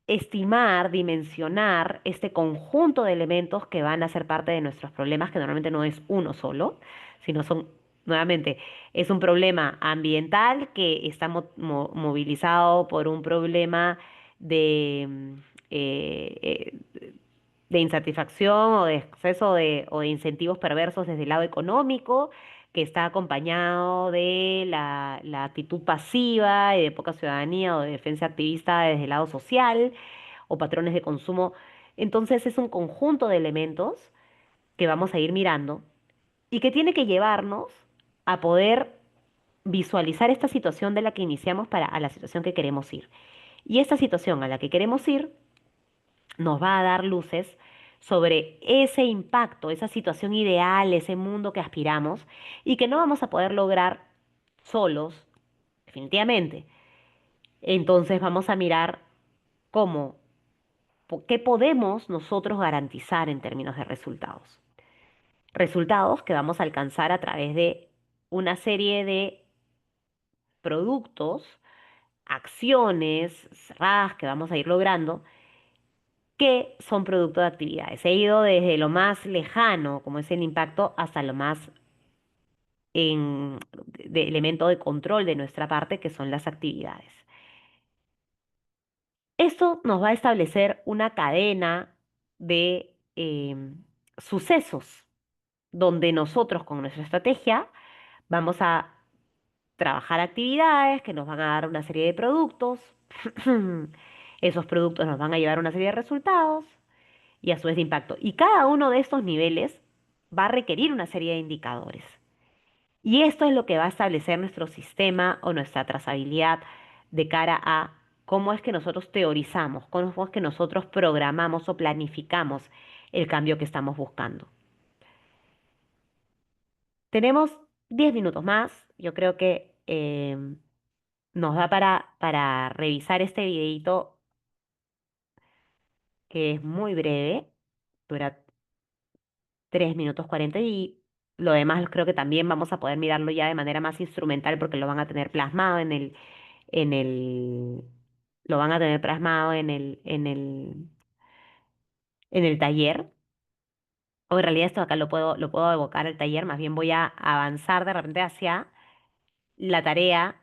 estimar, dimensionar este conjunto de elementos que van a ser parte de nuestros problemas, que normalmente no es uno solo, sino son, nuevamente, es un problema ambiental que está movilizado por un problema de, de insatisfacción o de exceso o de incentivos perversos desde el lado económico, que está acompañado de la actitud pasiva y de poca ciudadanía o de defensa activista desde el lado social o patrones de consumo. Entonces es un conjunto de elementos que vamos a ir mirando y que tiene que llevarnos a poder visualizar esta situación de la que iniciamos para a la situación que queremos ir. Y esta situación a la que queremos ir nos va a dar luces sobre ese impacto, esa situación ideal, ese mundo que aspiramos y que no vamos a poder lograr solos, definitivamente. Entonces vamos a mirar cómo, qué podemos nosotros garantizar en términos de resultados. Resultados que vamos a alcanzar a través de una serie de productos, acciones cerradas que vamos a ir logrando que son producto de actividades. He ido desde lo más lejano, como es el impacto, hasta lo más de elemento de control de nuestra parte, que son las actividades. Esto nos va a establecer una cadena de sucesos donde nosotros con nuestra estrategia vamos a trabajar actividades que nos van a dar una serie de productos. Esos productos nos van a llevar una serie de resultados y a su vez de impacto. Y cada uno de estos niveles va a requerir una serie de indicadores. Y esto es lo que va a establecer nuestro sistema o nuestra trazabilidad de cara a cómo es que nosotros teorizamos, cómo es que nosotros programamos o planificamos el cambio que estamos buscando. Tenemos 10 minutos más. Yo creo que nos da para revisar este videito que es muy breve. Dura 3 minutos 40 y lo demás creo que también vamos a poder mirarlo ya de manera más instrumental porque lo van a tener plasmado en el, lo van a tener plasmado en el taller. O en realidad esto acá lo puedo evocar al taller, más bien voy a avanzar de repente hacia la tarea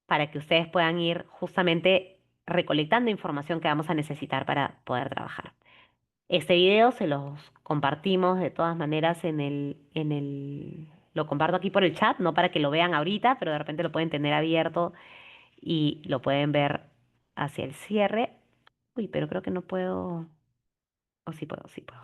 para que ustedes puedan ir justamente recolectando información que vamos a necesitar para poder trabajar. Este video se los compartimos de todas maneras lo comparto aquí por el chat, no para que lo vean ahorita, pero de repente lo pueden tener abierto y lo pueden ver hacia el cierre. Uy, pero creo que no puedo, o sí puedo, sí puedo.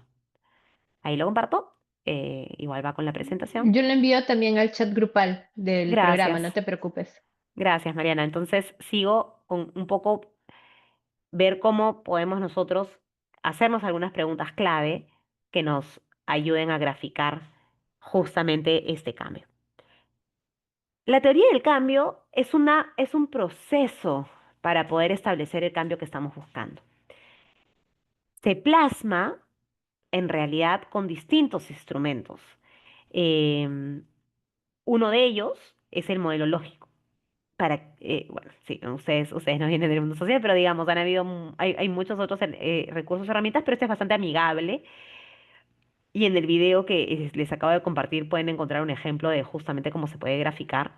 Ahí lo comparto, igual va con la presentación. Yo lo envío también al chat grupal del programa, Gracias, no te preocupes. gracias Mariana. Entonces sigo con un poco ver cómo podemos nosotros hacernos algunas preguntas clave que nos ayuden a graficar justamente este cambio. La teoría del cambio es un proceso para poder establecer el cambio que estamos buscando. Se plasma en realidad con distintos instrumentos. Em, Uno de ellos es el modelo lógico. Bueno, sí, ustedes no vienen del mundo social, pero digamos, han habido, hay muchos otros recursos, herramientas, pero este es bastante amigable. Y en el video que les acabo de compartir pueden encontrar un ejemplo de justamente cómo se puede graficar.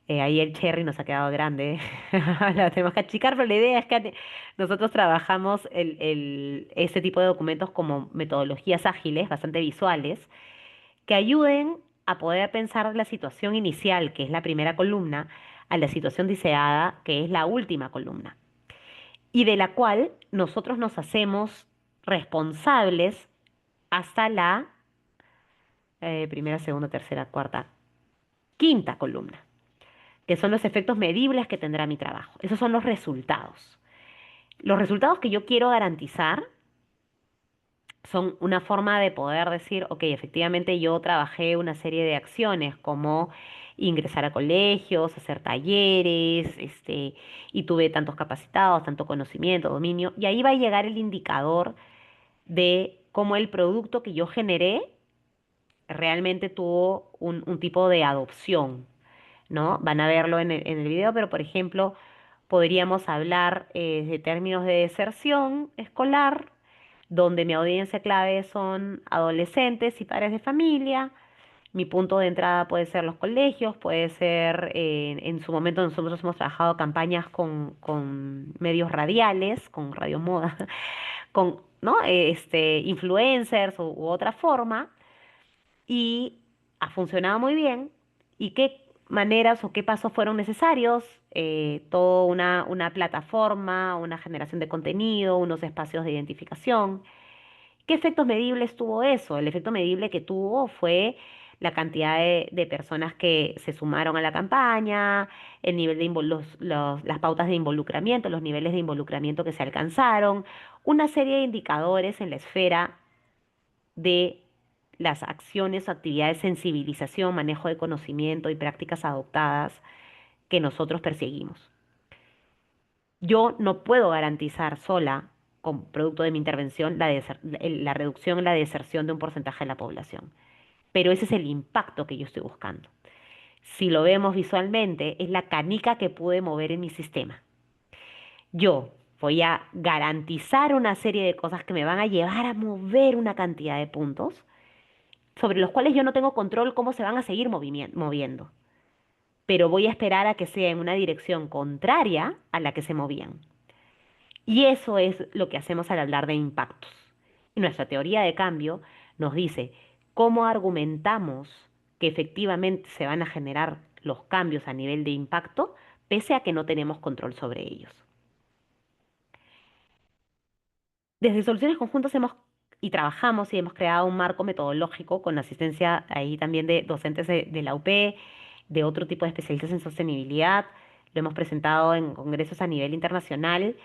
Ahí el cherry nos ha quedado grande, la tenemos que achicar, pero la idea es que nosotros trabajamos este tipo de documentos como metodologías ágiles, bastante visuales, que ayuden a poder pensar la situación inicial, que es la primera columna, a la situación deseada, que es la última columna, y de la cual nosotros nos hacemos responsables hasta la primera, segunda, tercera, cuarta, quinta columna, que son los efectos medibles que tendrá mi trabajo. Esos son los resultados. Los resultados que yo quiero garantizar son una forma de poder decir, ok, efectivamente yo trabajé una serie de acciones como ingresar a colegios, hacer talleres, y tuve tantos capacitados, tanto conocimiento, dominio, y ahí va a llegar el indicador de cómo el producto que yo generé realmente tuvo un tipo de adopción, ¿no? Van a verlo en el video, pero por ejemplo, podríamos hablar de términos de deserción escolar, donde mi audiencia clave son adolescentes y padres de familia. Mi punto de entrada puede ser los colegios, puede ser, en su momento nosotros hemos trabajado campañas con medios radiales, con Radio Moda, con, ¿no? Influencers u otra forma y ha funcionado muy bien. ¿Y qué maneras o qué pasos fueron necesarios? Toda una plataforma, una generación de contenido, unos espacios de identificación. ¿Qué efectos medibles tuvo eso? El efecto medible que tuvo fue la cantidad de personas que se sumaron a la campaña, el nivel de las pautas de involucramiento, los niveles de involucramiento que se alcanzaron, una serie de indicadores en la esfera de las acciones o actividades de sensibilización, manejo de conocimiento y prácticas adoptadas que nosotros perseguimos. Yo no puedo garantizar sola, con producto de mi intervención, la reducción en la deserción de un porcentaje de la población, pero ese es el impacto que yo estoy buscando. Si lo vemos visualmente, es la canica que pude mover en mi sistema. Yo voy a garantizar una serie de cosas que me van a llevar a mover una cantidad de puntos sobre los cuales yo no tengo control cómo se van a seguir moviendo, pero voy a esperar a que sea en una dirección contraria a la que se movían. Y eso es lo que hacemos al hablar de impactos. Y nuestra teoría de cambio nos dice cómo argumentamos que efectivamente se van a generar los cambios a nivel de impacto, pese a que no tenemos control sobre ellos. Desde Soluciones Conjuntas hemos y trabajamos y hemos creado un marco metodológico con la asistencia ahí también de docentes de la UP, de otro tipo de especialistas en sostenibilidad. Lo hemos presentado en congresos a nivel internacional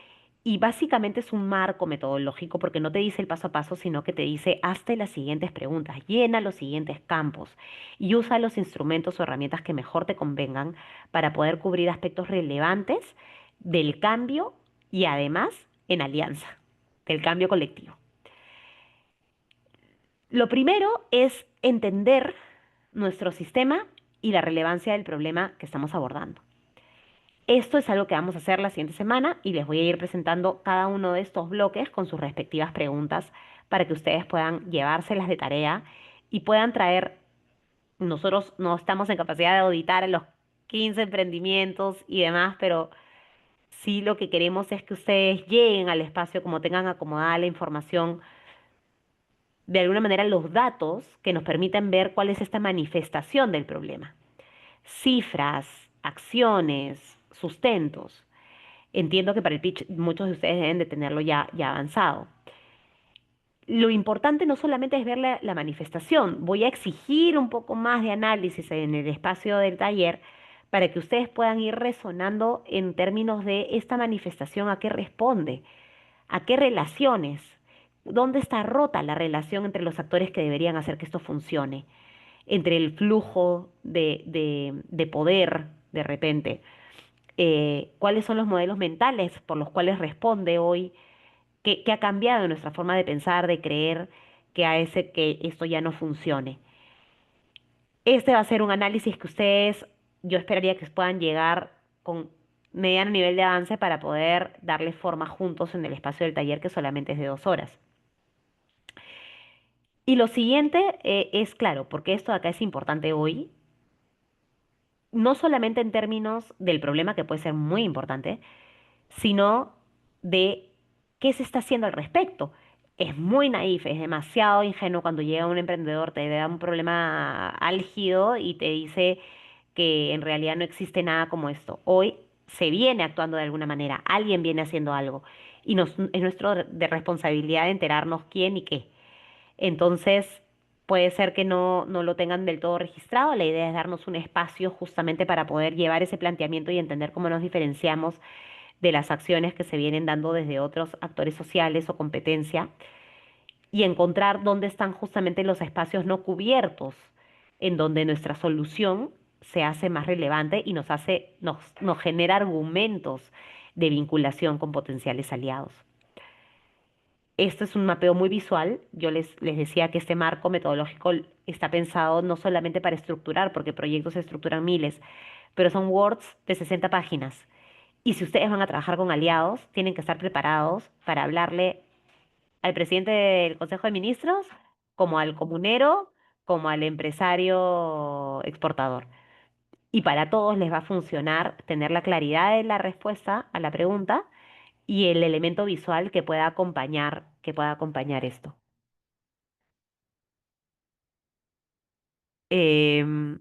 y básicamente es un marco metodológico porque no te dice el paso a paso, sino que te dice hazte las siguientes preguntas, llena los siguientes campos y usa los instrumentos o herramientas que mejor te convengan para poder cubrir aspectos relevantes del cambio y además en alianza del cambio colectivo. Lo primero es entender nuestro sistema y la relevancia del problema que estamos abordando. Esto es algo que vamos a hacer la siguiente semana y les voy a ir presentando cada uno de estos bloques con sus respectivas preguntas para que ustedes puedan llevárselas de tarea y puedan traer, nosotros no estamos en capacidad de auditar los 15 emprendimientos y demás, pero sí lo que queremos es que ustedes lleguen al espacio como tengan acomodada la información, de alguna manera los datos que nos permiten ver cuál es esta manifestación del problema. Cifras, acciones, sustentos. Entiendo que para el pitch muchos de ustedes deben de tenerlo ya avanzado. Lo importante no solamente es ver la manifestación, voy a exigir un poco más de análisis en el espacio del taller para que ustedes puedan ir resonando en términos de esta manifestación, a qué responde, a qué relaciones, dónde está rota la relación entre los actores que deberían hacer que esto funcione, entre el flujo de poder de repente, cuáles son los modelos mentales por los cuales responde hoy, qué ha cambiado en nuestra forma de pensar, de creer que hace que esto ya no funcione. Este va a ser un análisis que ustedes, yo esperaría que puedan llegar con mediano nivel de avance para poder darle forma juntos en el espacio del taller que solamente es de 2 horas. Y lo siguiente es claro, porque esto de acá es importante hoy, no solamente en términos del problema, que puede ser muy importante, sino de qué se está haciendo al respecto. Es muy naif, es demasiado ingenuo cuando llega un emprendedor, te da un problema álgido y te dice que en realidad no existe nada como esto. Hoy se viene actuando de alguna manera, alguien viene haciendo algo y es nuestro de responsabilidad enterarnos quién y qué. Entonces, puede ser que no lo tengan del todo registrado. La idea es darnos un espacio justamente para poder llevar ese planteamiento y entender cómo nos diferenciamos de las acciones que se vienen dando desde otros actores sociales o competencia. y encontrar dónde están justamente los espacios no cubiertos, en donde nuestra solución se hace más relevante y nos genera argumentos de vinculación con potenciales aliados. Esto es un mapeo muy visual. Yo les decía que este marco metodológico está pensado no solamente para estructurar, porque proyectos se estructuran miles, pero son Words de 60 páginas. Y si ustedes van a trabajar con aliados, tienen que estar preparados para hablarle al presidente del Consejo de Ministros, como al comunero, como al empresario exportador. Y para todos les va a funcionar tener la claridad de la respuesta a la pregunta y el elemento visual que pueda acompañar esto. Em,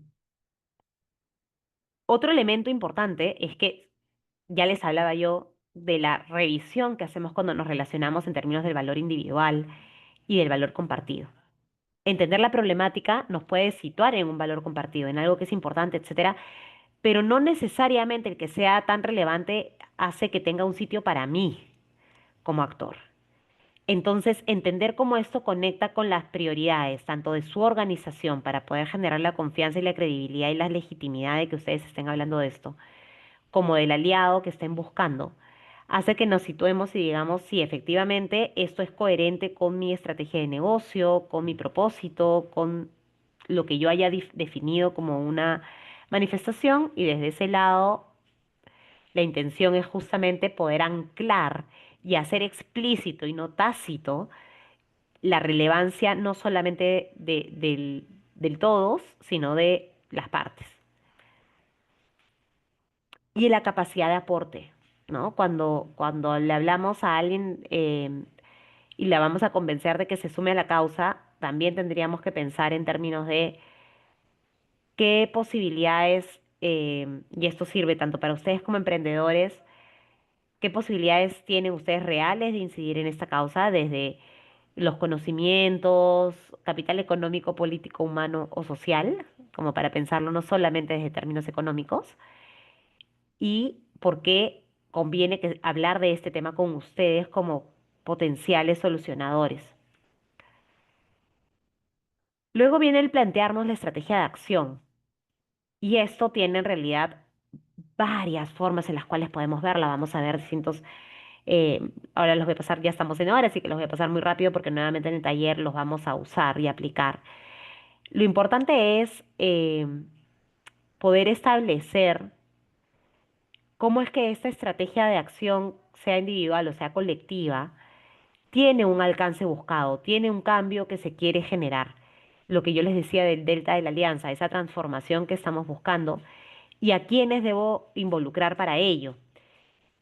Otro elemento importante es que ya les hablaba yo de la revisión que hacemos cuando nos relacionamos en términos del valor individual y del valor compartido. Entender la problemática nos puede situar en un valor compartido, en algo que es importante, etcétera, pero no necesariamente el que sea tan relevante hace que tenga un sitio para mí como actor. Entonces, entender cómo esto conecta con las prioridades, tanto de su organización, para poder generar la confianza y la credibilidad y la legitimidad de que ustedes estén hablando de esto, como del aliado que estén buscando, hace que nos situemos y digamos si efectivamente esto es coherente con mi estrategia de negocio, con mi propósito, con lo que yo haya definido como una manifestación, y desde ese lado la intención es justamente poder anclar y hacer explícito y no tácito la relevancia no solamente del todos, sino de las partes. Y la capacidad de aporte, ¿no? Cuando le hablamos a alguien y la vamos a convencer de que se sume a la causa, también tendríamos que pensar en términos de qué posibilidades, y esto sirve tanto para ustedes como emprendedores, qué posibilidades tienen ustedes reales de incidir en esta causa desde los conocimientos, capital económico, político, humano o social, como para pensarlo no solamente desde términos económicos, y por qué conviene hablar de este tema con ustedes como potenciales solucionadores. Luego viene el plantearnos la estrategia de acción, y esto tiene en realidad varias formas en las cuales podemos verla. Vamos a ver distintos, ahora los voy a pasar, ya estamos en hora, así que los voy a pasar muy rápido porque nuevamente en el taller los vamos a usar y aplicar. Lo importante es poder establecer cómo es que esta estrategia de acción, sea individual o sea colectiva, tiene un alcance buscado, tiene un cambio que se quiere generar. Lo que yo les decía del delta de la alianza, esa transformación que estamos buscando y a quiénes debo involucrar para ello.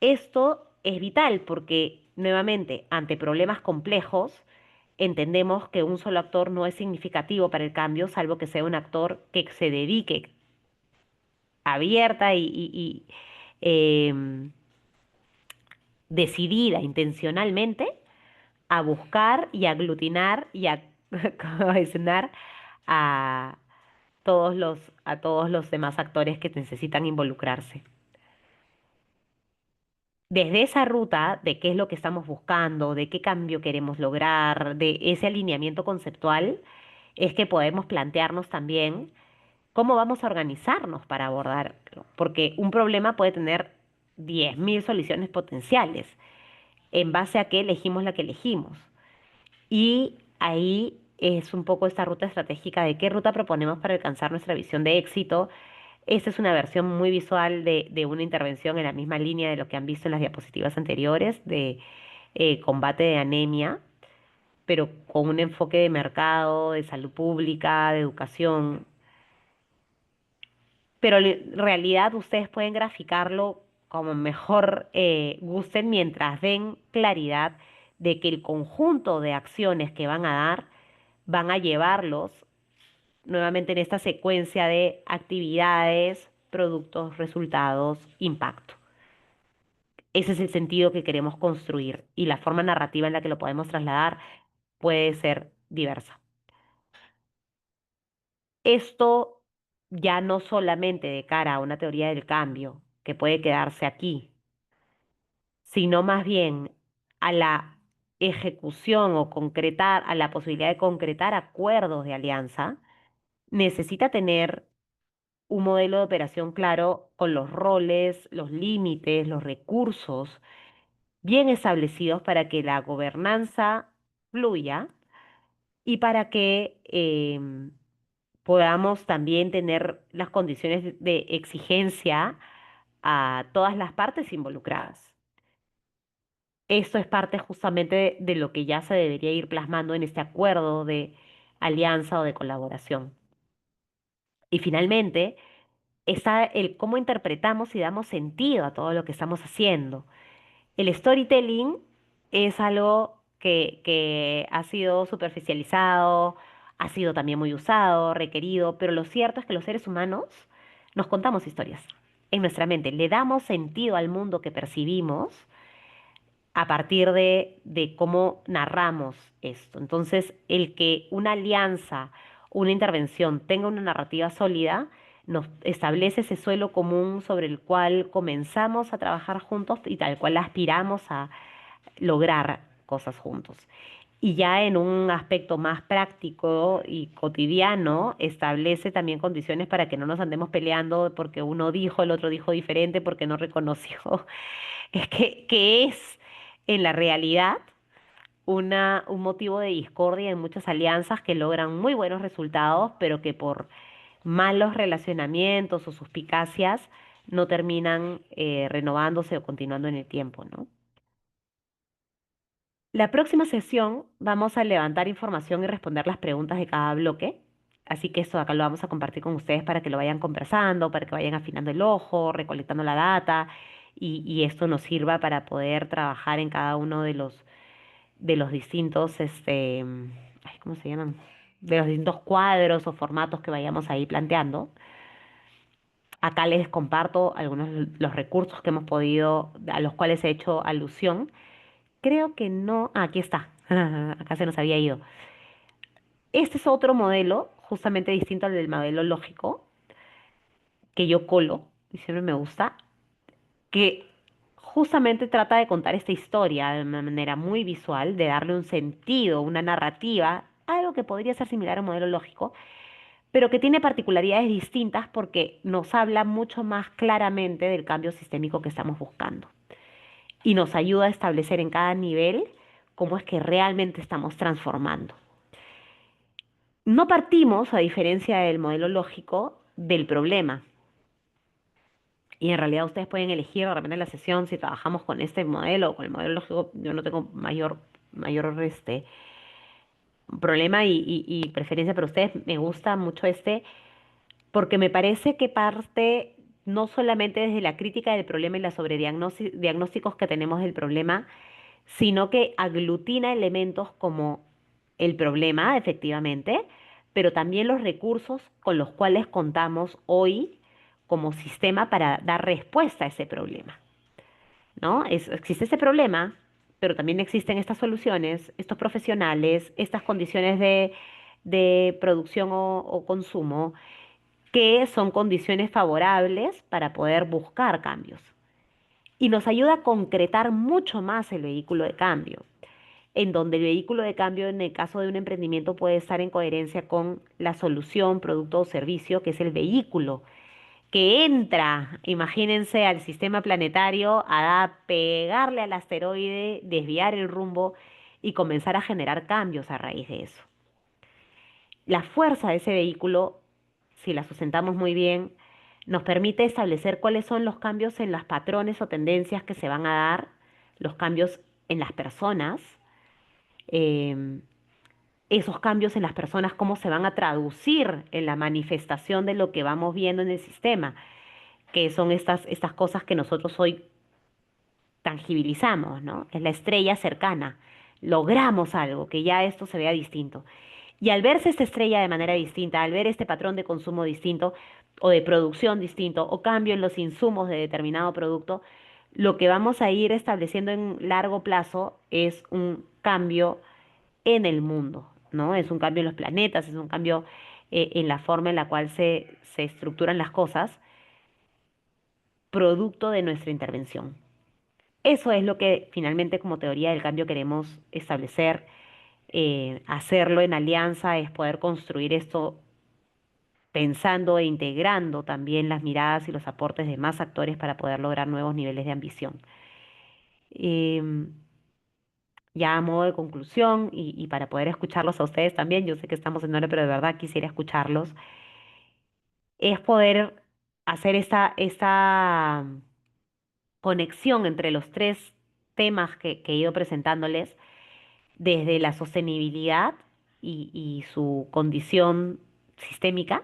Esto es vital porque, nuevamente, ante problemas complejos, entendemos que un solo actor no es significativo para el cambio, salvo que sea un actor que se dedique abierta y decidida intencionalmente a buscar y aglutinar y a cohesionar a a todos los demás actores que necesitan involucrarse. Desde esa ruta de qué es lo que estamos buscando, de qué cambio queremos lograr, de ese alineamiento conceptual, es que podemos plantearnos también cómo vamos a organizarnos para abordarlo, porque un problema puede tener 10.000 soluciones potenciales, en base a qué elegimos la que elegimos. Y ahí es un poco esta ruta estratégica de qué ruta proponemos para alcanzar nuestra visión de éxito. Esta es una versión muy visual de una intervención en la misma línea de lo que han visto en las diapositivas anteriores de combate de anemia, pero con un enfoque de mercado, de salud pública, de educación. Pero en realidad ustedes pueden graficarlo como mejor gusten mientras den claridad de que el conjunto de acciones que van a dar van a llevarlos nuevamente en esta secuencia de actividades, productos, resultados, impacto. Ese es el sentido que queremos construir y la forma narrativa en la que lo podemos trasladar puede ser diversa. Esto ya no solamente de cara a una teoría del cambio que puede quedarse aquí, sino más bien a la ejecución o concretar, a la posibilidad de concretar acuerdos de alianza, necesita tener un modelo de operación claro con los roles, los límites, los recursos bien establecidos para que la gobernanza fluya y para que podamos también tener las condiciones de exigencia a todas las partes involucradas. Esto es parte justamente de lo que ya se debería ir plasmando en este acuerdo de alianza o de colaboración. Y finalmente, está el cómo interpretamos y damos sentido a todo lo que estamos haciendo. El storytelling es algo que ha sido superficializado, ha sido también muy usado, requerido, pero lo cierto es que los seres humanos nos contamos historias en nuestra mente, le damos sentido al mundo que percibimos a partir de cómo narramos esto. Entonces, el que una alianza, una intervención tenga una narrativa sólida, nos establece ese suelo común sobre el cual comenzamos a trabajar juntos y tal cual aspiramos a lograr cosas juntos. Y ya en un aspecto más práctico y cotidiano, establece también condiciones para que no nos andemos peleando porque uno dijo, el otro dijo diferente, porque no reconoció es que es en la realidad un motivo de discordia en muchas alianzas que logran muy buenos resultados, pero que por malos relacionamientos o suspicacias no terminan renovándose o continuando en el tiempo, ¿no? La próxima sesión vamos a levantar información y responder las preguntas de cada bloque. Así que esto de acá lo vamos a compartir con ustedes para que lo vayan conversando, para que vayan afinando el ojo, recolectando la data y esto nos sirva para poder trabajar en cada uno de los distintos, ay, ¿cómo se llaman? De los distintos cuadros o formatos que vayamos ahí planteando. Acá les comparto algunos de los recursos que hemos podido, a los cuales he hecho alusión. Creo que no. Ah, aquí está. Acá se nos había ido. Este es otro modelo, justamente distinto al del modelo lógico, que yo colo y siempre me gusta, que justamente trata de contar esta historia de una manera muy visual, de darle un sentido, una narrativa, algo que podría ser similar a un modelo lógico, pero que tiene particularidades distintas porque nos habla mucho más claramente del cambio sistémico que estamos buscando y nos ayuda a establecer en cada nivel cómo es que realmente estamos transformando. No partimos, a diferencia del modelo lógico, del problema. Y en realidad ustedes pueden elegir de repente en la sesión si trabajamos con este modelo o con el modelo lógico. Yo no tengo mayor problema y preferencia, pero ustedes me gusta mucho este porque me parece que parte no solamente desde la crítica del problema y la sobrediagnósticos que tenemos del problema, sino que aglutina elementos como el problema, efectivamente, pero también los recursos con los cuales contamos hoy como sistema para dar respuesta a ese problema, ¿no? Existe ese problema, pero también existen estas soluciones, estos profesionales, estas condiciones de producción o consumo, que son condiciones favorables para poder buscar cambios. Y nos ayuda a concretar mucho más el vehículo de cambio, en donde el vehículo de cambio en el caso de un emprendimiento puede estar en coherencia con la solución, producto o servicio, que es el vehículo que entra, imagínense, al sistema planetario a pegarle al asteroide, desviar el rumbo y comenzar a generar cambios a raíz de eso. La fuerza de ese vehículo, si la sustentamos muy bien, nos permite establecer cuáles son los cambios en los patrones o tendencias que se van a dar, los cambios en las personas, em, esos cambios en las personas, cómo se van a traducir en la manifestación de lo que vamos viendo en el sistema, que son estas cosas que nosotros hoy tangibilizamos, ¿no? Es la estrella cercana. Logramos algo, que ya esto se vea distinto. Y al verse esta estrella de manera distinta, al ver este patrón de consumo distinto o de producción distinto o cambio en los insumos de determinado producto, lo que vamos a ir estableciendo en largo plazo es un cambio en el mundo, ¿no? Es un cambio en los planetas, es un cambio en la forma en la cual se estructuran las cosas, producto de nuestra intervención. Eso es lo que finalmente como teoría del cambio queremos establecer. Hacerlo en alianza es poder construir esto pensando e integrando también las miradas y los aportes de más actores para poder lograr nuevos niveles de ambición. Em, ya a modo de conclusión y para poder escucharlos a ustedes también, yo sé que estamos en hora, pero de verdad quisiera escucharlos, es poder hacer esta conexión entre los tres temas que he ido presentándoles, desde la sostenibilidad y su condición sistémica.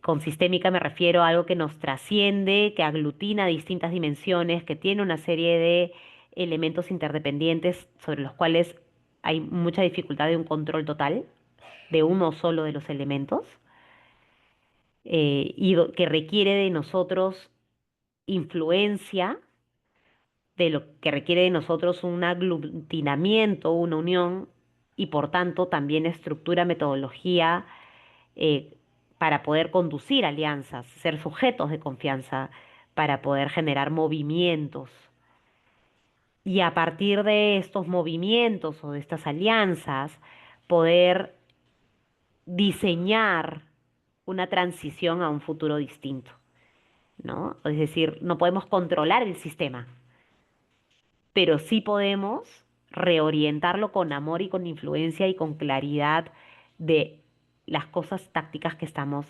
Con sistémica me refiero a algo que nos trasciende, que aglutina distintas dimensiones, que tiene una serie de elementos interdependientes sobre los cuales hay mucha dificultad de un control total de uno solo de los elementos, que requiere de nosotros influencia, de lo que requiere de nosotros un aglutinamiento, una unión y por tanto también estructura, metodología, eh, para poder conducir alianzas, ser sujetos de confianza, para poder generar movimientos. Y a partir de estos movimientos o de estas alianzas, poder diseñar una transición a un futuro distinto, ¿no? Es decir, no podemos controlar el sistema, pero sí podemos reorientarlo con amor y con influencia y con claridad de las cosas tácticas que estamos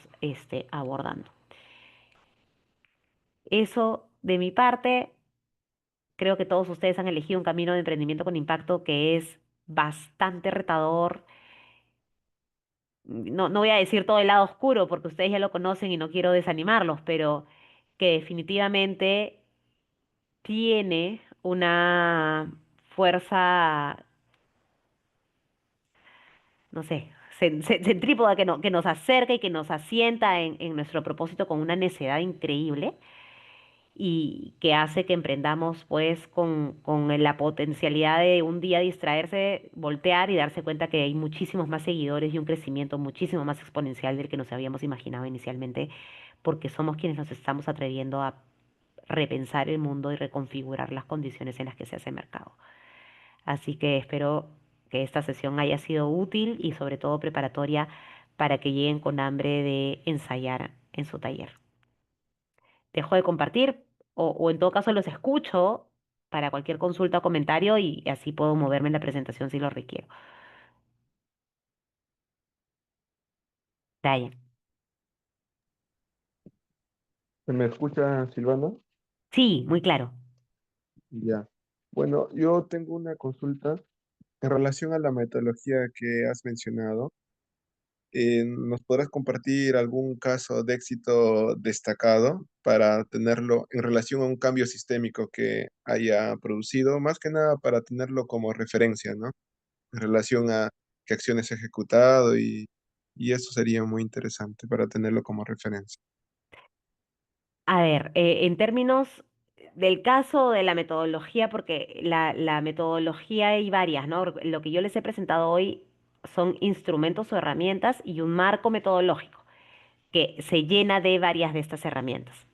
abordando. Eso de mi parte, creo que todos ustedes han elegido un camino de emprendimiento con impacto que es bastante retador. No, no voy a decir todo el lado oscuro porque ustedes ya lo conocen y no quiero desanimarlos, pero que definitivamente tiene una fuerza, no sé, centrípoda que nos acerca y que nos asienta en nuestro propósito con una necedad increíble y que hace que emprendamos pues con la potencialidad de un día distraerse, voltear y darse cuenta que hay muchísimos más seguidores y un crecimiento muchísimo más exponencial del que nos habíamos imaginado inicialmente, porque somos quienes nos estamos atreviendo a repensar el mundo y reconfigurar las condiciones en las que se hace mercado. Así que espero que esta sesión haya sido útil y sobre todo preparatoria para que lleguen con hambre de ensayar en su taller. Dejo de compartir o en todo caso los escucho para cualquier consulta o comentario y así puedo moverme en la presentación si lo requiero. Brian. ¿Se me escucha, Silvana? Sí, muy claro. Ya. Bueno, yo tengo una consulta en relación a la metodología que has mencionado. ¿Nos podrás compartir algún caso de éxito destacado para tenerlo en relación a un cambio sistémico que haya producido? Más que nada para tenerlo como referencia, ¿no? En relación a qué acciones ha ejecutado y eso sería muy interesante para tenerlo como referencia. A ver, en términos del caso de la metodología, porque la metodología hay varias, ¿no? Lo que yo les he presentado hoy son instrumentos o herramientas y un marco metodológico que se llena de varias de estas herramientas.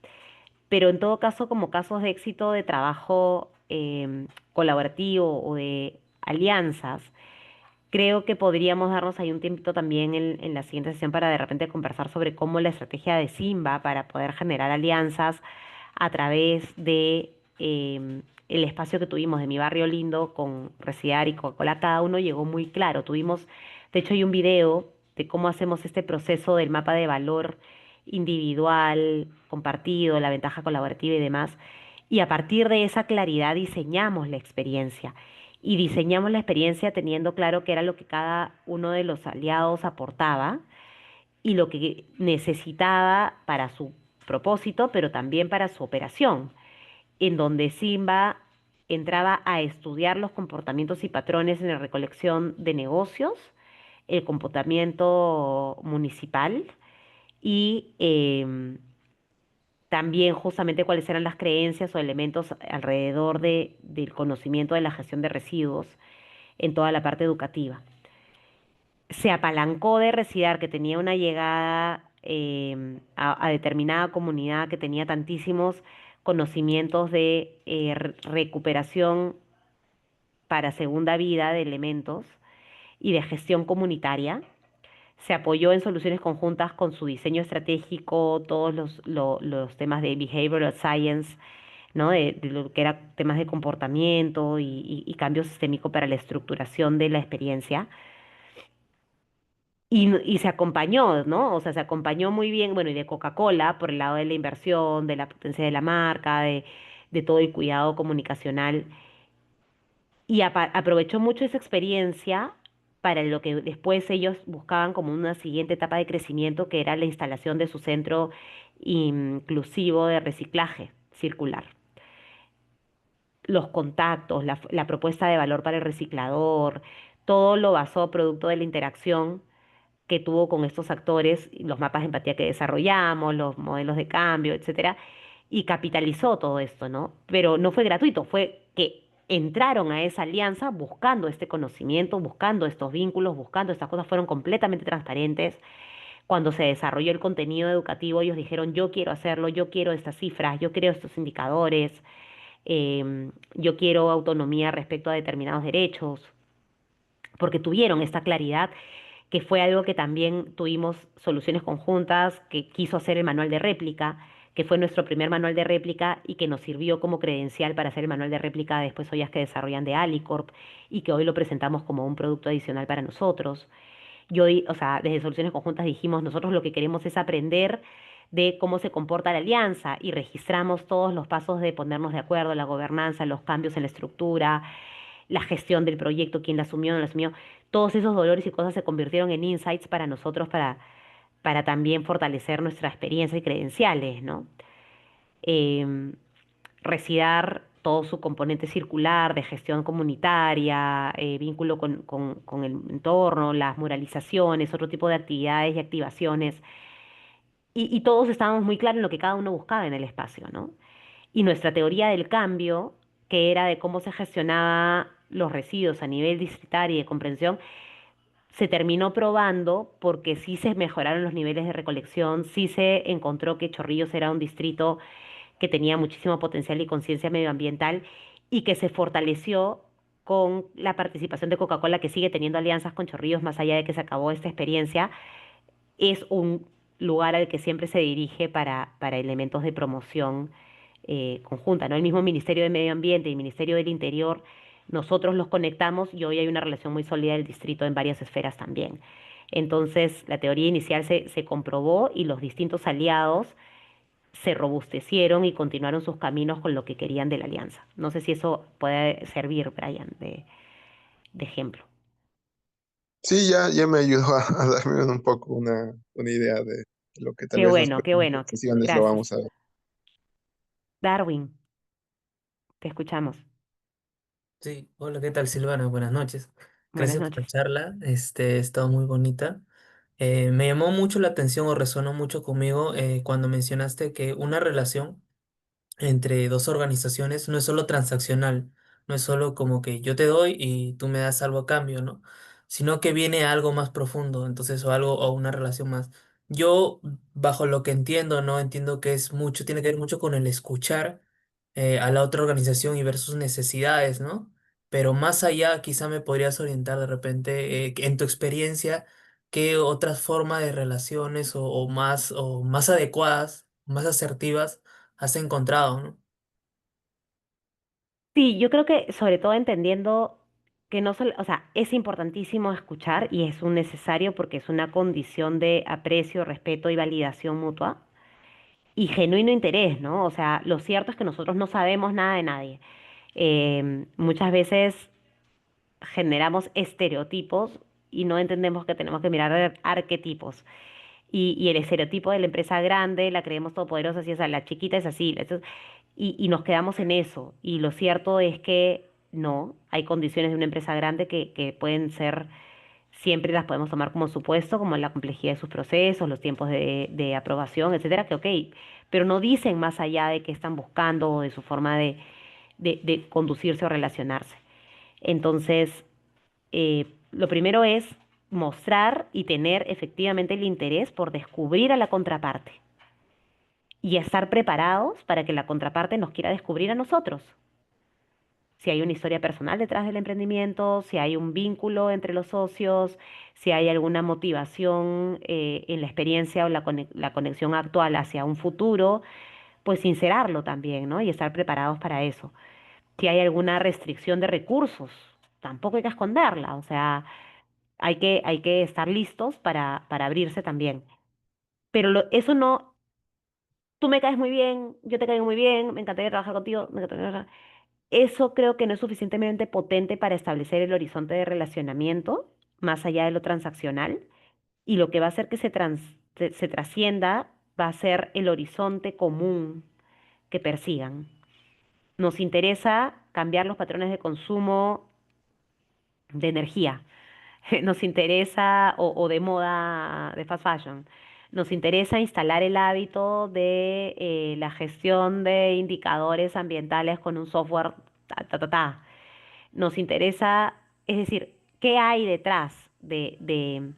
Pero en todo caso, como casos de éxito de trabajo colaborativo o de alianzas, creo que podríamos darnos ahí un tiempito también en la siguiente sesión para de repente conversar sobre cómo la estrategia de Simba para poder generar alianzas a través de el espacio que tuvimos de Mi Barrio Lindo con Residear y Coca-Cola, cada uno llegó muy claro. Tuvimos, de hecho, hay un video de cómo hacemos este proceso del mapa de valor individual, compartido, la ventaja colaborativa y demás. Y a partir de esa claridad diseñamos la experiencia. Y diseñamos la experiencia teniendo claro qué era lo que cada uno de los aliados aportaba y lo que necesitaba para su propósito, pero también para su operación, en donde Simba entraba a estudiar los comportamientos y patrones en la recolección de negocios, el comportamiento municipal y también justamente cuáles eran las creencias o elementos alrededor del conocimiento de la gestión de residuos en toda la parte educativa. Se apalancó de Residear, que tenía una llegada a determinada comunidad que tenía tantísimos conocimientos de recuperación para segunda vida de elementos y de gestión comunitaria. Se apoyó en soluciones conjuntas con su diseño estratégico, todos los temas de behavioral science, ¿no? De lo que era temas de comportamiento y cambio sistémico para la estructuración de la experiencia. Y se acompañó, ¿no? O sea, se acompañó muy bien, bueno, y de Coca-Cola por el lado de la inversión, de la potencia de la marca, de todo el cuidado comunicacional. Y aprovechó mucho esa experiencia para lo que después ellos buscaban como una siguiente etapa de crecimiento, que era la instalación de su centro inclusivo de reciclaje circular. Los contactos, la propuesta de valor para el reciclador, todo lo basó producto de la interacción que tuvo con estos actores, los mapas de empatía que desarrollamos, los modelos de cambio, etcétera, y capitalizó todo esto, ¿no? Pero no fue gratuito, fue que entraron a esa alianza buscando este conocimiento, buscando estos vínculos, buscando estas cosas, fueron completamente transparentes. Cuando se desarrolló el contenido educativo, ellos dijeron, yo quiero hacerlo, yo quiero estas cifras, yo quiero estos indicadores, yo quiero autonomía respecto a determinados derechos, porque tuvieron esta claridad, que fue algo que también tuvimos soluciones conjuntas, que quiso hacer el manual de réplica, que fue nuestro primer manual de réplica y que nos sirvió como credencial para hacer el manual de réplica de después ollas que desarrollan de Alicorp y que hoy lo presentamos como un producto adicional para nosotros. O sea, desde Soluciones Conjuntas dijimos, nosotros lo que queremos es aprender de cómo se comporta la alianza y registramos todos los pasos de ponernos de acuerdo, la gobernanza, los cambios en la estructura, la gestión del proyecto, quién la asumió, no la asumió. Todos esos dolores y cosas se convirtieron en insights para nosotros para también fortalecer nuestra experiencia y credenciales, ¿no? Em, Residar todo su componente circular de gestión comunitaria, vínculo con el entorno, las muralizaciones, otro tipo de actividades y activaciones. Y todos estábamos muy claros en lo que cada uno buscaba en el espacio, ¿no? Y nuestra teoría del cambio, que era de cómo se gestionaba los residuos a nivel distritario y de comprensión, se terminó probando porque sí se mejoraron los niveles de recolección, sí se encontró que Chorrillos era un distrito que tenía muchísimo potencial y conciencia medioambiental y que se fortaleció con la participación de Coca-Cola, que sigue teniendo alianzas con Chorrillos más allá de que se acabó esta experiencia. Es un lugar al que siempre se dirige para elementos de promoción conjunta, ¿no? El mismo Ministerio de Medio Ambiente y el Ministerio del Interior, nosotros los conectamos y hoy hay una relación muy sólida del distrito en varias esferas también. Entonces, la teoría inicial se comprobó y los distintos aliados se robustecieron y continuaron sus caminos con lo que querían de la alianza. No sé si eso puede servir, Brian, de ejemplo. Sí, ya me ayudó a darme un poco una idea de lo que tal vez las Qué próximas bueno. sesiones lo Gracias. vamos a ver. Darwin, te escuchamos. Sí, hola, ¿qué tal, Silvana? Buenas noches. Buenas Gracias por la noches. charla, ha estado muy bonita. Me llamó mucho la atención o resonó mucho conmigo cuando mencionaste que una relación entre dos organizaciones no es solo transaccional, no es solo como que yo te doy y tú me das algo a cambio, ¿no? Sino que viene algo más profundo, entonces, o algo, o una relación más. Yo, bajo lo que entiendo, ¿no? Entiendo que es mucho, tiene que ver mucho con el escuchar a la otra organización y ver sus necesidades, ¿no? Pero más allá, quizá me podrías orientar de repente, en tu experiencia, qué otras formas de relaciones o más adecuadas, más asertivas has encontrado, ¿no? Sí, yo creo que sobre todo entendiendo que no solo, o sea, es importantísimo escuchar y es un necesario porque es una condición de aprecio, respeto y validación mutua y genuino interés, ¿no? O sea, lo cierto es que nosotros no sabemos nada de nadie. Muchas veces generamos estereotipos y no entendemos que tenemos que mirar arquetipos. Y el estereotipo de la empresa grande la creemos todopoderosa, así, o sea, la chiquita es así. Y nos quedamos en eso. Y lo cierto es que no, hay condiciones de una empresa grande que pueden ser, siempre las podemos tomar como supuesto, como la complejidad de sus procesos, los tiempos de aprobación, etcétera, que ok, pero no dicen más allá de qué están buscando o de su forma de conducirse o relacionarse. Entonces, lo primero es mostrar y tener efectivamente el interés por descubrir a la contraparte y estar preparados para que la contraparte nos quiera descubrir a nosotros. Si hay una historia personal detrás del emprendimiento, si hay un vínculo entre los socios, si hay alguna motivación en la experiencia o la conexión actual hacia un futuro, pues sincerarlo también, ¿no? Y estar preparados para eso. Si hay alguna restricción de recursos, tampoco hay que esconderla, o sea, hay que estar listos para abrirse también. Pero eso no, tú me caes muy bien, yo te caigo muy bien, me encantaría trabajar contigo, me encantaría trabajar. Eso creo que no es suficientemente potente para establecer el horizonte de relacionamiento más allá de lo transaccional. Y lo que va a hacer que se trascienda va a ser el horizonte común que persigan. Nos interesa cambiar los patrones de consumo de energía. Nos interesa, o de moda, de fast fashion. Nos interesa instalar el hábito de la gestión de indicadores ambientales con un software ta, ta, ta, ta. Nos interesa, es decir, qué hay detrás de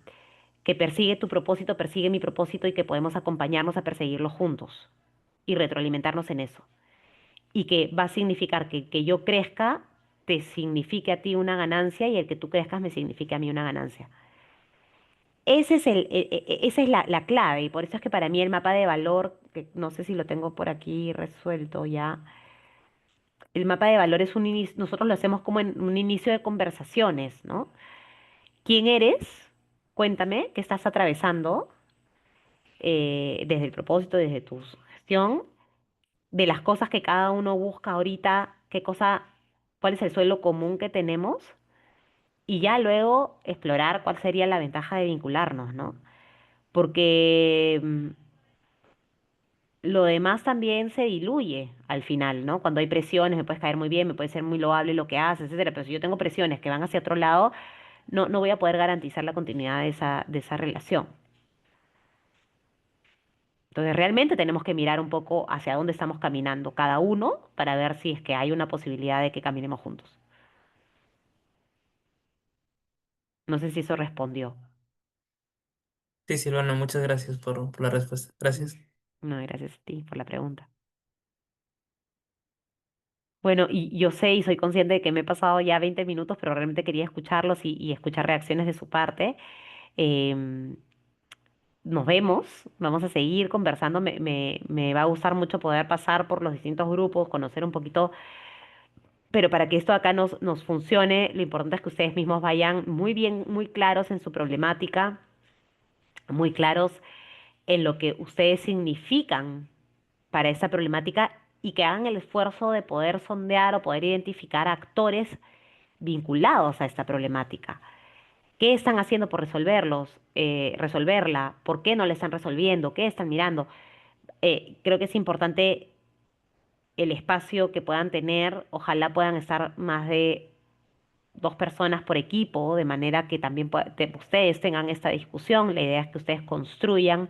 que persigue tu propósito, persigue mi propósito y que podemos acompañarnos a perseguirlo juntos y retroalimentarnos en eso. Y que va a significar que yo crezca te signifique a ti una ganancia y el que tú crezcas me signifique a mí una ganancia. Ese es esa es la clave y por eso es que para mí el mapa de valor, que no sé si lo tengo por aquí resuelto ya, el mapa de valor es un inicio, nosotros lo hacemos como en un inicio de conversaciones, ¿no? ¿Quién eres? Cuéntame, ¿qué estás atravesando desde el propósito, desde tu gestión? De las cosas que cada uno busca ahorita, cuál es el suelo común que tenemos y ya luego explorar cuál sería la ventaja de vincularnos, ¿no? Porque lo demás también se diluye al final, ¿no? Cuando hay presiones, me puedes caer muy bien, me puede ser muy loable lo que haces, etcétera, pero si yo tengo presiones que van hacia otro lado, no voy a poder garantizar la continuidad de esa relación. Entonces, realmente tenemos que mirar un poco hacia dónde estamos caminando cada uno para ver si es que hay una posibilidad de que caminemos juntos. No sé si eso respondió. Sí, Silvana, muchas gracias por la respuesta. Gracias. No, gracias a ti por la pregunta. Bueno, y yo sé y soy consciente de que me he pasado ya 20 minutos, pero realmente quería escucharlos y escuchar reacciones de su parte. Em, Nos vemos, vamos a seguir conversando. Me va a gustar mucho poder pasar por los distintos grupos, conocer un poquito, pero para que esto acá nos funcione, lo importante es que ustedes mismos vayan muy bien, muy claros en su problemática, muy claros en lo que ustedes significan para esa problemática y que hagan el esfuerzo de poder sondear o poder identificar actores vinculados a esta problemática. ¿Qué están haciendo por resolverla? ¿Por qué no la están resolviendo? ¿Qué están mirando? Creo que es importante el espacio que puedan tener. Ojalá puedan estar más de dos personas por equipo, de manera que también ustedes tengan esta discusión. La idea es que ustedes construyan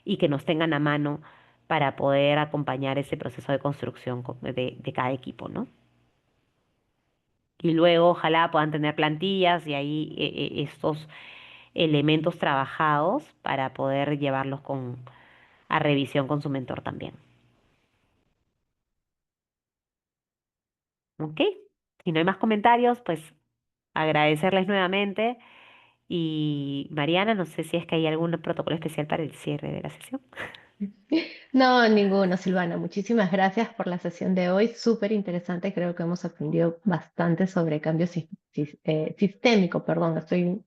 y que nos tengan a mano para poder acompañar ese proceso de construcción de cada equipo, ¿no? Y luego ojalá puedan tener plantillas y ahí estos elementos trabajados para poder llevarlos a revisión con su mentor también. ¿Ok? Si no hay más comentarios, pues agradecerles nuevamente. Y Mariana, no sé si es que hay algún protocolo especial para el cierre de la sesión. No, ninguno, Silvana. Muchísimas gracias por la sesión de hoy. Súper interesante. Creo que hemos aprendido bastante sobre cambio sistémico. Perdón, estoy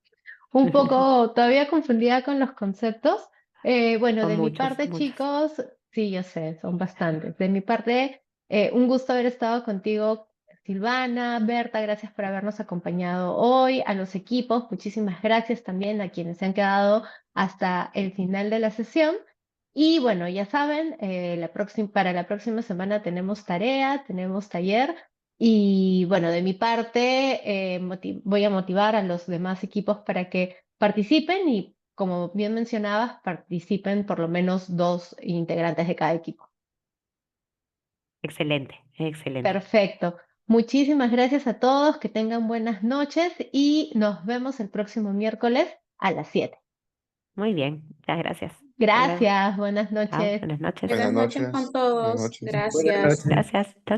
un poco todavía confundida con los conceptos. Bueno, Son de mi muchos, parte, muchos. chicos, sí, yo sé, son bastantes. De mi parte, un gusto haber estado contigo, Silvana, Berta, gracias por habernos acompañado hoy. A los equipos, muchísimas gracias también a quienes se han quedado hasta el final de la sesión. Y bueno, ya saben, para la próxima semana tenemos tarea, tenemos taller. Y bueno, de mi parte, voy a motivar a los demás equipos para que participen y, como bien mencionabas, participen por lo menos dos integrantes de cada equipo. Excelente, excelente. Perfecto. Muchísimas gracias a todos, que tengan buenas noches y nos vemos el próximo miércoles a las 7. Muy bien, muchas gracias. Gracias, buenas Chao, noches. buenas noches. Buenas Buenas noches noches. con Buenas todos. noches. Buenas Gracias. noches. Gracias. Chao.